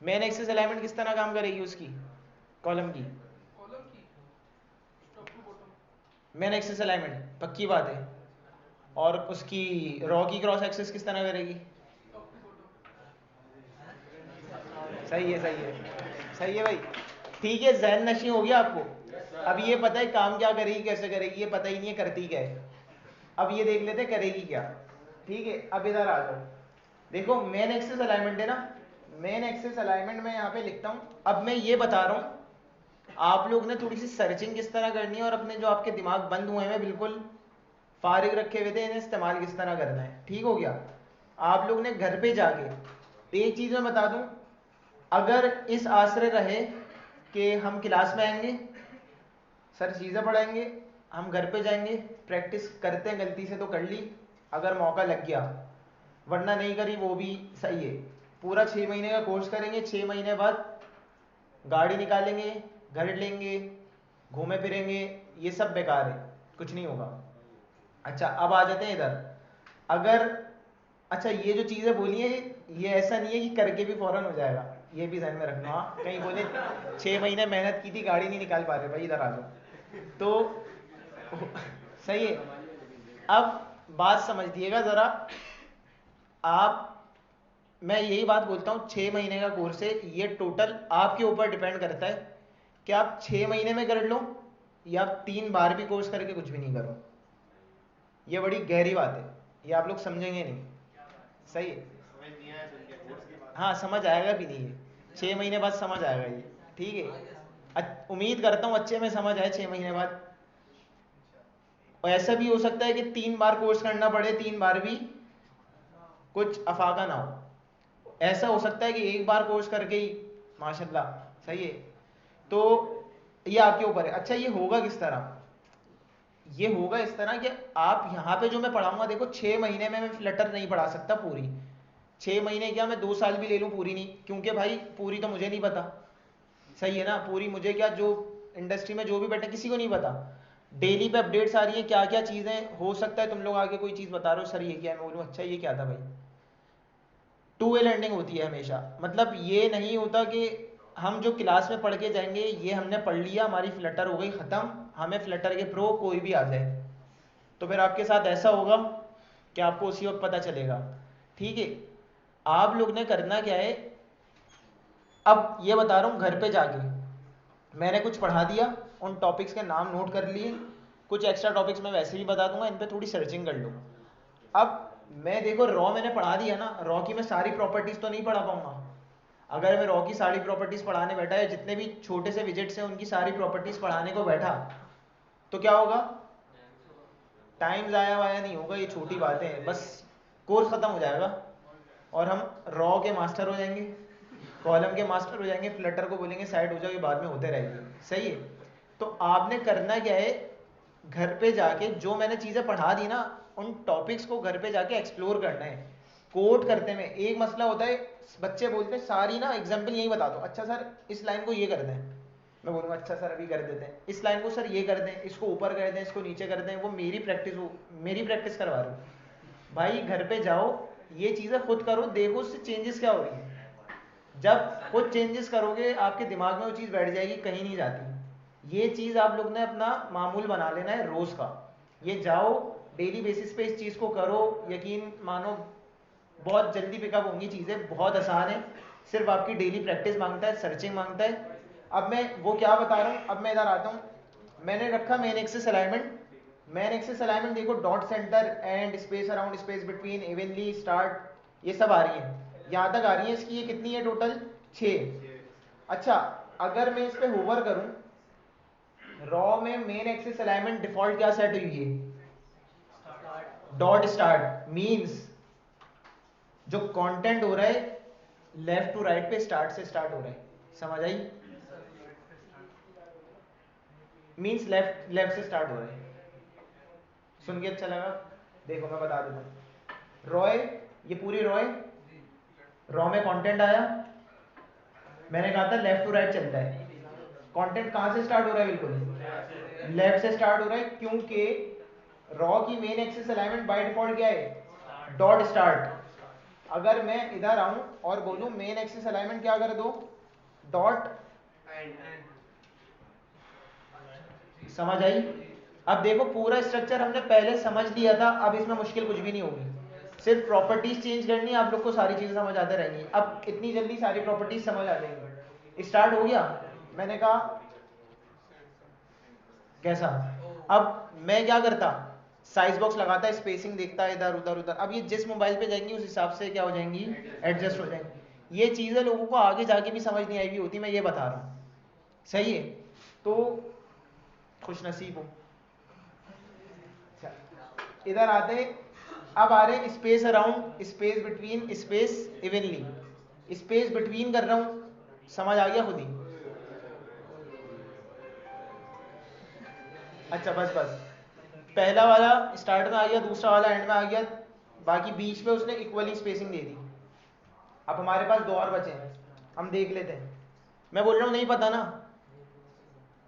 मेन एक्सिस अलाइनमेंट किस तरह काम करेगी उसकी? कॉलम की मेन एक्सिस अलाइनमेंट पक्की बात है। और उसकी रॉ की क्रॉस एक्सिस किस तरह करेगी? सही है, सही है, सही है भाई। ठीक है, जहन नशी हो गया आपको। अब ये पता है काम क्या करेगी, कैसे करेगी, ये पता ही नहीं है करती क्या है। अब ये देख लेते करेगी क्या। ठीक है, अब इधर आ जाओ। देखो मेन एक्सिस अलाइनमेंट है ना, मेन एक्सिस अलाइनमेंट मैं यहाँ पे लिखता हूँ। अब मैं ये बता रहा हूँ, आप लोग ने थोड़ी सी सर्चिंग किस तरह करनी है, और अपने जो आपके दिमाग बंद हुए हैं बिल्कुल फारिग रखे हुए थे, इन्हें इस्तेमाल किस तरह करना है। ठीक हो गया? आप लोग ने घर पे जाके एक चीज मैं बता दूं, अगर इस आश्रय रहे कि हम क्लास में आएंगे, सर चीज़ें पढ़ाएंगे, हम घर पे जाएंगे, प्रैक्टिस करते हैं, गलती से तो कर ली अगर मौका लग गया, वरना नहीं करी वो भी सही है। पूरा 6 महीने का कोर्स करेंगे, 6 महीने बाद गाड़ी निकालेंगे, घर लेंगे, घूमे फिरेंगे, ये सब बेकार है, कुछ नहीं होगा। अच्छा अब आ जाते हैं इधर। अगर अच्छा ये जो चीज़ें बोली हैं, ये ऐसा नहीं है कि करके भी फौरन हो जाएगा, ये भी ध्यान में रखना। हाँ कहीं बोले 6 महीने मेहनत की थी, गाड़ी नहीं निकाल पा रहे, भाई इधर आ जाओ तो सही है। अब बात समझिएगा जरा आप, मैं यही बात बोलता हूँ, 6 महीने का कोर्स है, ये टोटल आपके ऊपर डिपेंड करता है कि आप 6 महीने में कर लो या आप 3 बार भी कोर्स करके कुछ भी नहीं करो। ये बड़ी गहरी बात है, ये आप लोग समझेंगे नहीं। सही है, हाँ समझ आएगा भी नहीं, ये 6 महीने बाद समझ आएगा ये। ठीक है, उम्मीद करता हूँ अच्छे में समझ आए 6 महीने बाद। और ऐसा भी हो सकता है कि 3 बार कोर्स करना पड़े, 3 बार भी कुछ अफाका ना हो। ऐसा हो सकता है कि एक बार कोर्स करके ही माशाल्लाह। सही है, तो ये आपके ऊपर है। अच्छा ये होगा किस तरह? ये होगा इस तरह कि आप यहाँ पे जो मैं पढ़ाऊंगा, देखो 6 महीने में मैं फ्लटर नहीं पढ़ा सकता पूरी। 6 महीने क्या, मैं 2 साल भी ले लूँ पूरी नहीं, क्योंकि भाई पूरी तो मुझे नहीं पता। सही है ना? पूरी मुझे क्या, जो इंडस्ट्री में जो भी बैठे किसी को नहीं पता। डेली पे अपडेट्स आ रही है, क्या क्या चीज़ें हो सकता है तुम लोग आगे कोई चीज़ बता रहे हो, सर ये क्या है, मैं बोलूँ अच्छा ये क्या था भाई। टू वे लर्निंग होती है हमेशा, मतलब ये नहीं होता कि हम जो क्लास में पढ़ के जाएंगे ये हमने पढ़ लिया, हमारी फ्लटर हो गई ख़त्म, हमें फ्लटर के प्रो कोई भी आ जाए, तो फिर आपके साथ ऐसा होगा कि आपको उसी वक्त पता चलेगा। ठीक है, आप लोग ने करना क्या है, अब ये बता रहा हूँ, घर पे जाके मैंने कुछ पढ़ा दिया, उन टॉपिक्स के नाम नोट कर लिए, कुछ एक्स्ट्रा टॉपिक्स मैं वैसे भी बता दूंगा, इन पे थोड़ी सर्चिंग कर लो। अब मैं देखो रॉ मैंने पढ़ा दिया ना, रॉ की मैं सारी प्रॉपर्टीज तो नहीं पढ़ा पाऊंगा। अगर मैं रॉ की सारी प्रॉपर्टीज पढ़ाने बैठा या जितने भी छोटे से विजेट्स हैं उनकी सारी प्रॉपर्टीज पढ़ाने को बैठा तो क्या होगा, टाइम ज़ाया वाया नहीं होगा, ये छोटी बातें हैं, बस कोर्स ख़त्म हो जाएगा और हम रॉ के मास्टर हो जाएंगे, कॉलम के मास्टर हो जाएंगे, फ्लटर को बोलेंगे साइड हो जाओ, ये बाद में होते रहेगी। सही है। तो आपने करना क्या है, घर पे जाके जो मैंने चीज़ें पढ़ा दी ना उन टॉपिक्स को घर पे जाके एक्सप्लोर करना है। कोट करते में एक मसला होता है, बच्चे बोलते हैं सारी ना एग्जाम्पल यही बता दो, अच्छा सर इस लाइन को ये कर दें, मैं बोलूँगा अच्छा सर अभी कर देते हैं, इस लाइन को सर ये कर दें, इसको ऊपर कर दें, इसको नीचे कर दें, वो मेरी प्रैक्टिस करवा रहा हूँ। भाई घर पे जाओ, ये चीज़ें खुद करो, देखो उससे चेंजेस क्या हो रही हैं। जब खुद चेंजेस करोगे आपके दिमाग में वो चीज़ बैठ जाएगी, कहीं नहीं जाती। ये चीज़ आप लोग ने अपना मामूल बना लेना है रोज़ का। ये जाओ डेली बेसिस पे इस चीज़ को करो, यकीन मानो बहुत जल्दी पिकअप होंगी चीज़ें, बहुत आसान है, सिर्फ आपकी डेली प्रैक्टिस मांगता है, सर्चिंग मांगता है। अब मैं वो क्या बता रहा हूँ, अब मैं इधर आता हूँ। मैंने रखा main axis alignment, main axis alignment देखो dot centre end space around space between evenly start, ये सब आ रही है, यहाँ तक आ रही है। इसकी ये कितनी है टोटल, 6। अच्छा अगर मैं इस पर होवर करूँ, रॉ में मेन एक्सिस अलाइनमेंट डिफॉल्ट क्या सेट हुई है, डॉट स्टार्ट, मीन्स जो कंटेंट हो रहा है लेफ्ट टू राइट पे स्टार्ट से स्टार्ट हो रहा है। समझ आई, मीन्स लेफ्ट लेफ्ट से स्टार्ट हो रहा है। सुन के अच्छा लगा, देखो मैं बता देता हूँ। रॉय, ये पूरी रॉय, रॉ में कंटेंट आया, मैंने कहा था लेफ्ट टू राइट चलता है। कंटेंट कहाँ से स्टार्ट हो रहा है, बिल्कुल लेफ्ट से स्टार्ट हो रहा है, क्योंकि रॉ की main axis alignment by default क्या है, डॉट स्टार्ट। अगर मैं इधर आऊं और बोलूं मेन एक्सिस अलाइनमेंट क्या कर दो, डॉट, समझ आई। अब देखो पूरा स्ट्रक्चर हमने पहले समझ लिया था, अब इसमें मुश्किल कुछ भी नहीं होगी, सिर्फ प्रॉपर्टीज चेंज करनी है, आप लोग को सारी चीजें समझ आते रहेंगी। अब इतनी जल्दी सारी प्रॉपर्टीज समझ आ जाएंगी। स्टार्ट हो गया, मैंने कहा कैसा। अब मैं क्या करता, साइज बॉक्स लगाता, स्पेसिंग देखता इधर उधर उधर। अब ये जिस मोबाइल पे जाएंगी उस हिसाब से क्या हो जाएंगी, एडजस्ट हो जाएंगी। ये चीजें लोगों को आगे जाके भी समझ नहीं आई हुई होती, मैं ये बता रहा हूँ। सही है, तो खुश नसीब हो। इधर आते, अब आ रहे space around space between space evenly, space between कर रहा हूं, समझ आ गया खुद ही। अच्छा बस बस, पहला वाला स्टार्ट में आ गया, दूसरा वाला एंड में आ गया, बाकी बीच में उसने इक्वली स्पेसिंग दे दी। अब हमारे पास 2 और बचे हैं, हम देख लेते हैं। मैं बोल रहा हूँ नहीं पता ना,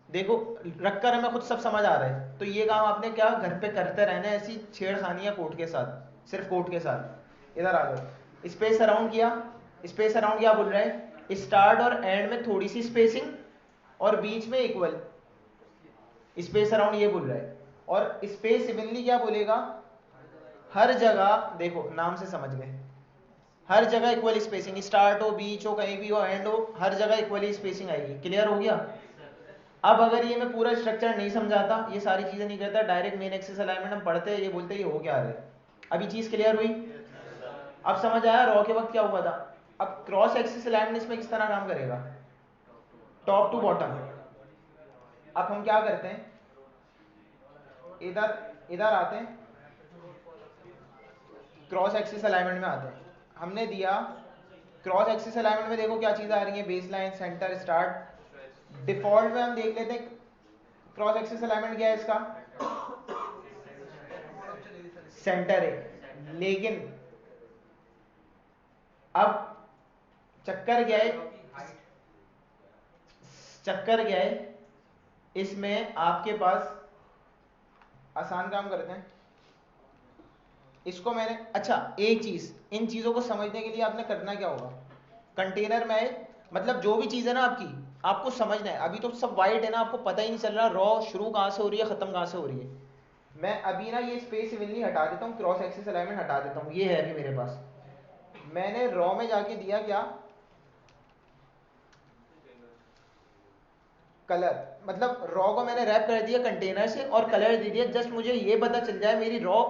देखो रखकर हमें खुद सब समझ आ रहा है, तो ये काम आपने क्या घर पे करते रहना है, ऐसी छेड़खानियां कोड के साथ, सिर्फ कोड के साथ। इधर आ जाओ, स्पेस अराउंड किया, स्पेस अराउंड क्या बोल रहा है, स्टार्ट और एंड में थोड़ी सी स्पेसिंग और बीच में इक्वल, स्पेस अराउंड ये बोल रहा है। और स्पेस इवनली क्या बोलेगा, हर जगह देखो नाम से समझ गए, हर जगह इक्वल स्पेसिंग, स्टार्ट हो, बीच हो, कहीं भी हो, एंड हो, हर जगह इक्वली स्पेसिंग आएगी। क्लियर हो गया। अब अगर ये मैं पूरा स्ट्रक्चर नहीं समझाता, ये सारी चीजें नहीं करता, डायरेक्ट मेन एक्सिस अलाइनमेंट हम पढ़ते हैं, ये बोलते हैं ये हो क्या रहा है। अभी चीज क्लियर हुई, अब समझ आया रॉ के वक्त क्या हुआ था। अब क्रॉस एक्सिस अलाइनमेंट इसमें किस तरह काम करेगा, टॉप टू बॉटम। अब हम क्या करते हैं, इधर इधर आते हैं, क्रॉस एक्सिस अलाइनमेंट में आते हैं। हमने दिया क्रॉस एक्सिस अलाइनमेंट में, देखो क्या चीज़ आ रही है, base line, centre, start. Default में हम देख लेते हैं क्रॉस एक्सिस अलाइनमेंट क्या है इसका, सेंटर है। लेकिन अब चक्कर क्या है, चक्कर क्या है, इसमें आपके पास आसान काम करते हैं, इसको मैंने, अच्छा एक चीज, इन चीजों को समझने के लिए आपने करना क्या होगा, कंटेनर में मतलब जो भी चीज है ना आपकी, आपको समझना है। अभी तो सब वाइट है ना, आपको पता ही नहीं चल रहा रॉ शुरू कहां से हो रही है, खत्म कहां से हो रही है। मैं अभी ना ये स्पेस इवनली हटा देता हूँ, क्रॉस एक्सिस अलाइनमेंट हटा देता हूँ, ये है अभी मेरे पास। मैंने रॉ में जाके दिया क्या, कलर, मतलब रॉ को मैंने रैप कर दिया कंटेनर से और कलर दे दिया, जस्ट मुझे ये पता चल जाए मेरी रॉ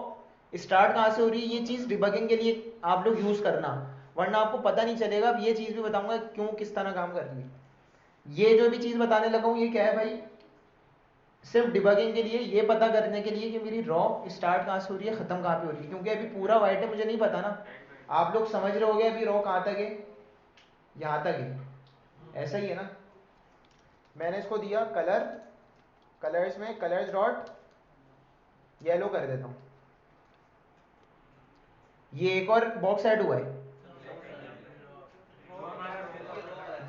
स्टार्ट कहाँ से हो रही है, ये चीज़ डिबगिंग के लिए आप लोग यूज़ करना, वरना आपको पता नहीं चलेगा। अब ये चीज़ भी बताऊंगा क्यों किस तरह काम कर रही है। ये जो भी चीज़ बताने लगा हूँ ये क्या है भाई, सिर्फ डिबगिंग के लिए, ये पता करने के लिए कि मेरी रॉ स्टार्ट कहाँ से हो रही है, ख़त्म कहाँ पे हो रही है। क्योंकि अभी पूरा वाइट है, मुझे नहीं पता ना, आप लोग समझ रहे होगे अभी रॉ कहाँ तक है, यहाँ तक है, ऐसा ही है ना। मैंने इसको दिया कलर, कलर्स में कलर्स डॉट येलो कर देता हूँ, ये एक और बॉक्स ऐड हुआ है।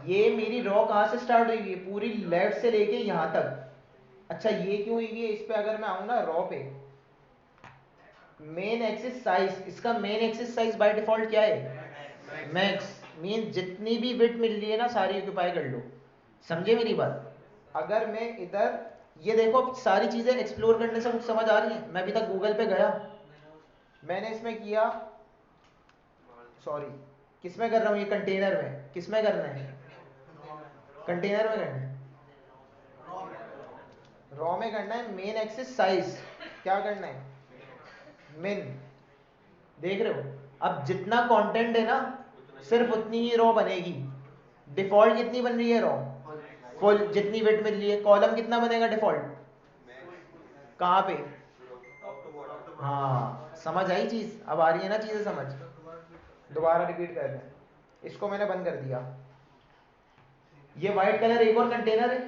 ये मेरी रॉ कहाँ से स्टार्ट हुई है, पूरी लेफ्ट से लेके यहाँ तक। अच्छा ये क्यों हुई है, इस पे अगर मैं आऊँ ना रॉ पे, मेन एक्सिस साइज, इसका main axis size by default क्या है, मैक्स। मीन जितनी भी विड्थ मिल रही है ना सारी ऑक्यूपाई कर लो, समझे मेरी बात। अगर मैं इधर, ये देखो अब सारी चीजें एक्सप्लोर करने से कुछ समझ आ रही है। मैं अभी तक गूगल पे गया, मैंने इसमें किया, सॉरी किस में कर रहा हूँ, ये कंटेनर में, किस में करना है, कंटेनर में करना है, रॉ में करना है। मेन एक्सिस साइज क्या करना है, मिन, देख रहे हो। अब जितना कंटेंट है ना सिर्फ उतनी ही रॉ बनेगी। डिफॉल्ट कितनी बन रही है रॉ, फुल जितनी वेट मिल रही है। कॉलम कितना बनेगा डिफॉल्ट, कहाँ पे, हाँ समझ आई चीज, अब आ रही है ना चीजें समझ। दोबारा रिपीट कर रहे हैं, इसको मैंने बंद कर दिया। ये व्हाइट कलर एक और कंटेनर है,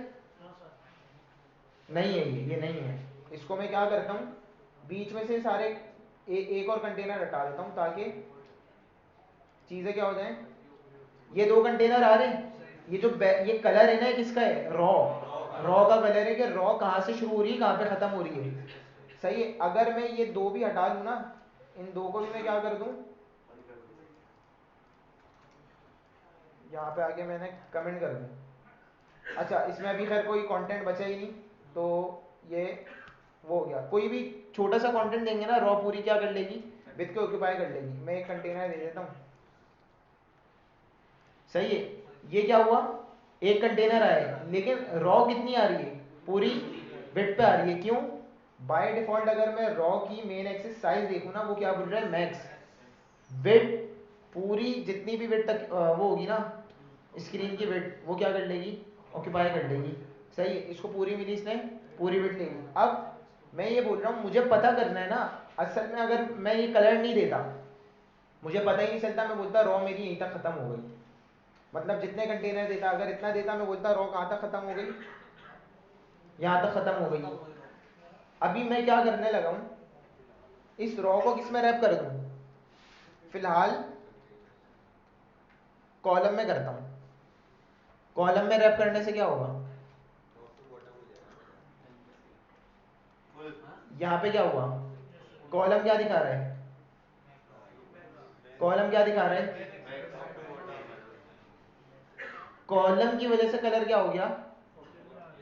नहीं है ये नहीं है। इसको मैं क्या करता हूँ, बीच में से सारे एक और कंटेनर हटा देता हूँ ताकि चीजें क्या हो जाएं। ये दो कंटेनर आ रहे हैं, ये जो ये कलर है ना किसका है, रॉ, रॉ का कलर है कि रॉ कहाँ से शुरू हो रही है कहाँ पे खत्म हो रही है, सही है। अगर मैं ये दो भी हटा दूं ना, इन दो को भी मैं क्या कर दूं, यहाँ पे आके मैंने कमेंट कर दूं। अच्छा इसमें अभी खैर कोई कंटेंट बचा ही नहीं, तो ये वो हो गया। कोई भी छोटा सा कंटेंट देंगे ना, रॉ पूरी क्या कर लेगी, विथ को ऑक्यूपाई कर लेगी। मैं एक कंटेनर दे देता हूँ, सही है। ये क्या हुआ, एक कंटेनर आया है, लेकिन रॉ कितनी आ रही है, पूरी विड्थ पे आ रही है। क्यों, बाय डिफॉल्ट अगर मैं रॉ की मेन एक्सिस साइज देखूँ ना, वो क्या बोल रहा है, मैक्स विड्थ, पूरी जितनी भी विड्थ तक वो होगी ना स्क्रीन की विड्थ, वो क्या कर लेगी, ऑक्यूपाई कर लेगी, सही है। इसको पूरी मिली, इसने पूरी विड्थ लेगी। अब मैं ये बोल रहा हूँ मुझे पता करना है ना, असल में अगर मैं ये कलर नहीं देता, मुझे पता ही नहीं चलता, मैं बोलता रॉ मेरी यहीं तक खत्म हो गई, मतलब जितने कंटेनर देता, अगर इतना देता मैं बोलता रॉ कहाँ तक खत्म हो गई, यहाँ तक खत्म हो गई। अभी मैं क्या करने लगा हूँ, इस रॉ को किस में रैप कर दूँ, फिलहाल कॉलम में करता हूँ। कॉलम में रैप करने से क्या होगा, यहाँ पे क्या हुआ, कॉलम क्या दिखा रहा है, कॉलम क्या दिखा रहा है, कॉलम की वजह से कलर क्या हो गया,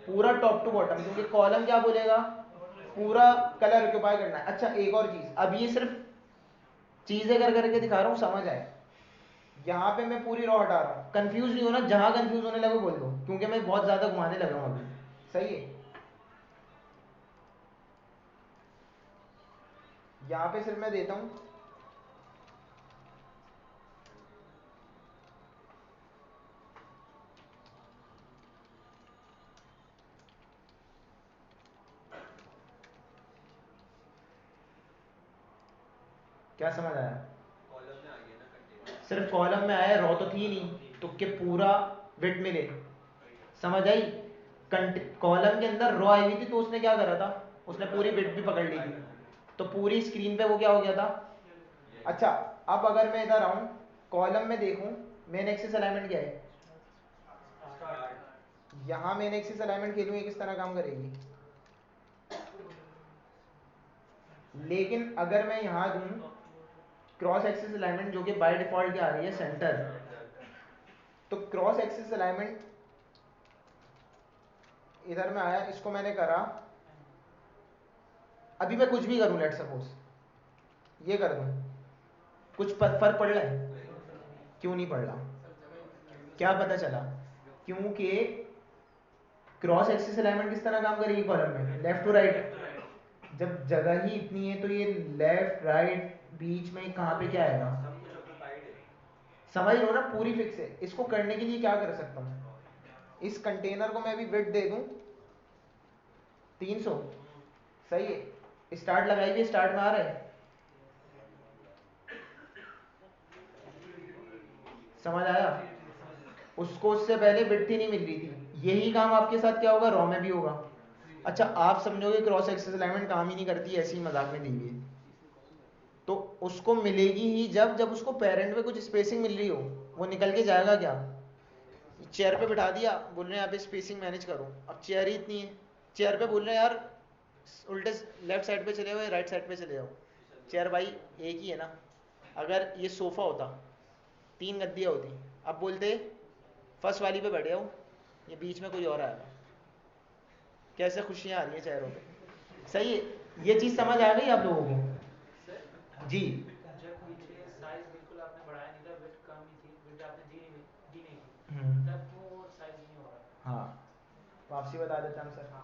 पूरा टॉप टू बॉटम, क्योंकि कॉलम क्या बोलेगा, पूरा कलर ऑक्यूपाई करना है। अच्छा एक और चीज, अब ये सिर्फ चीजें कर करके दिखा रहा हूँ, समझ आए। यहाँ पे मैं पूरी रॉ हटा रहा हूँ, कंफ्यूज नहीं होना, जहां कंफ्यूज होने लगे बोल दो, क्योंकि मैं बहुत ज्यादा घुमाने लगा हूँ अभी, सही है। यहाँ पे सिर्फ मैं देता हूँ क्या, समझ आया, कॉलम में आ गया ना कंटेनर, सिर्फ कॉलम में आया, रॉ तो थी नहीं, तो के पूरा विड्थ मिले, समझ आई। कॉलम के अंदर रॉ आई हुई थी, तो उसने क्या करा था, उसने पूरी विड्थ भी पकड़ ली थी, तो पूरी स्क्रीन पे वो क्या हो गया था। अच्छा अब अगर मैं इधर आऊं, कॉलम में देखूं, मेन एक्सिस अलाइनमेंट क्या है, यहां मेन एक्सिस अलाइनमेंट खेलूं, ये किस तरह काम करेगी। लेकिन अगर मैं यहां दूं क्रॉस एक्सिस अलाइनमेंट, जो कि बाय डिफॉल्ट क्या आ रही है, सेंटर, तो क्रॉस एक्सिस अलाइनमेंट इधर में आया, इसको मैंने करा, अभी मैं कुछ भी करूं, लेट सपोज ये कर दूं, कुछ फर्क पड़ रहा है, क्यों नहीं पड़ रहा, क्या पता चला, क्योंकि क्रॉस एक्सिस अलाइनमेंट किस तरह काम करेगी कॉलम में, लेफ्ट टू राइट, जब जगह ही इतनी है तो ये लेफ्ट राइट बीच में कहाँ पे क्या आएगा? सब कुछ ऑक्यूपाइड है। समझ लो ना, पूरी फिक्स है। इसको करने के लिए क्या कर सकता हूँ, इस कंटेनर को मैं अभी विड्थ दे दूं 300, सही है। स्टार्ट लगाई हुई, स्टार्ट में आ रहा है, समझ आया? उसको उससे पहले विड्थ ही नहीं मिल रही थी। यही काम आपके साथ क्या होगा, रॉ में भी होगा। अच्छा, आप समझोगे क्रॉस एक्सिस अलाइनमेंट काम ही नहीं करती, ऐसे ही मजाक में दी हुई है। तो उसको मिलेगी ही जब जब उसको पेरेंट में कुछ स्पेसिंग मिल रही हो। वो निकल के जाएगा क्या, चेयर पे बिठा दिया, बोल रहे हैं यहाँ पे स्पेसिंग मैनेज करो, अब चेयर ही इतनी है, चेयर पे बोल रहे हैं यार उल्टे लेफ्ट साइड पे चले जाओ, राइट साइड पे चले जाओ। चेयर भाई एक ही है ना। अगर ये सोफा होता, 3 गद्दियाँ होती, अब बोलते फर्स्ट वाली पे बैठ जाओ, ये बीच में कोई और आएगा। कैसे खुशियाँ आ रही हैं चेहरों पे, सही है? ये चीज़ समझ आ गई आप लोगों को? जी जब पीछे साइज बिल्कुल आपने बढ़ाया नहीं था, विड्थ कम ही थी, विड्थ आपने दी नहीं थी, तब वो साइज नहीं हो रहा था। हाँ, वापसी बता देता हूँ सर। हाँ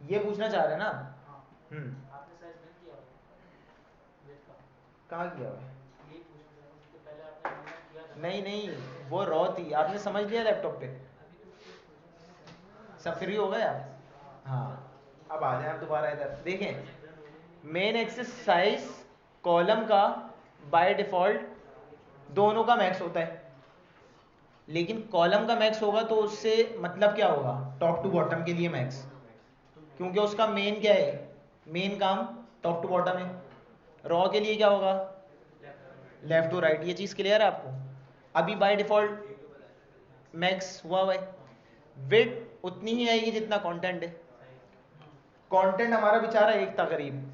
ये पूछना चाह रहे हैं ना आप? हाँ, आपने साइज नहीं किया होगा विड्थ का। कहाँ किया हुआ है? यही पूछना चाह रहा हूँ क्योंकि पहले आपने नंबर किया था। नहीं नहीं, वो रॉ थी, आपने समझ लिया लैपटॉप पे? अभी तो सब फ्री हो गए आप? हाँ, अब आ जाए आप दोबारा इधर देखें। मेन एक्सिस साइज कॉलम का बाय डिफॉल्ट दोनों का मैक्स होता है, लेकिन कॉलम का मैक्स होगा तो उससे मतलब क्या होगा, टॉप टू बॉटम के लिए मैक्स, क्योंकि उसका मेन क्या है, मेन काम टॉप टू बॉटम है। रॉ के लिए क्या होगा, लेफ्ट टू राइट। ये चीज़ क्लियर है आपको? अभी बाय डिफॉल्ट मैक्स हुआ हुआ है, विड्थ उतनी ही आएगी जितना कंटेंट है। कंटेंट हमारा बेचारा एक था करीब,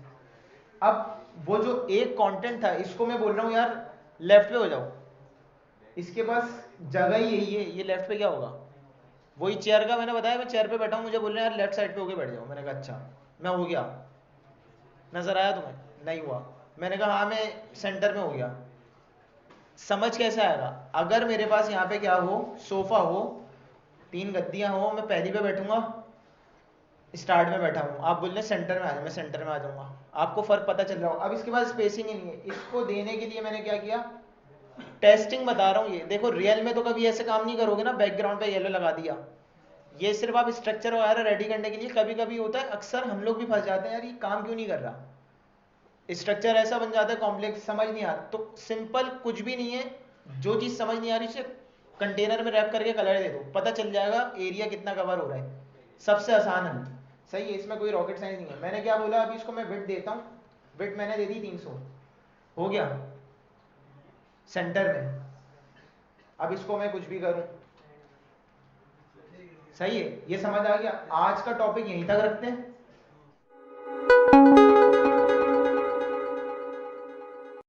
अब वो जो एक कंटेंट था इसको मैं बोल रहा हूँ यार लेफ्ट पे हो जाओ, इसके पास जगह ही यही है, ये लेफ्ट पे क्या होगा, वही चेयर का मैंने बताया, मैं चेयर पे बैठा हूँ, मुझे बोल रहे हैं यार लेफ्ट साइड पे होके बैठ जाओ। मैंने कहा अच्छा, मैं हो गया, नजर आया तुम्हें? नहीं हुआ। मैंने कहा हाँ मैं सेंटर में हो गया। समझ कैसे आएगा, अगर मेरे पास यहाँ पे क्या हो, सोफा हो, 3 गद्दियाँ हो, मैं पहली पे बैठूंगा, स्टार्ट में बैठा हूँ, आप बोल रहे सेंटर में आ जाओ, मैं सेंटर में आ जाऊंगा, आपको फर्क पता चल रहा हो? अब इसके बाद स्पेसिंग ही नहीं है। इसको देने के लिए मैंने क्या किया, टेस्टिंग बता रहा हूँ। ये देखो रियल में तो कभी ऐसे काम नहीं करोगे ना, बैकग्राउंड पे येलो लगा दिया। ये सिर्फ आप स्ट्रक्चर वगैरह रेडी करने के लिए, कभी कभी होता है, अक्सर हम लोग भी फंस जाते हैं यार ये काम क्यों नहीं कर रहा, स्ट्रक्चर ऐसा बन जाता है कॉम्प्लेक्स, समझ नहीं आता। तो सिंपल कुछ भी नहीं है, जो चीज समझ नहीं आ रही उसे कंटेनर में रैप करके कलर दे दो, पता चल जाएगा एरिया कितना कवर हो रहा है। सबसे आसान है, सही है, इसमें कोई रॉकेट साइंस नहीं है। मैंने क्या बोला, अभी इसको मैं विड्थ देता हूँ, विड्थ मैंने दे दी 300, हो गया सेंटर में। अब इसको मैं कुछ भी करूं, सही है, ये समझ आ गया? आज का टॉपिक यहीं तक रखते हैं।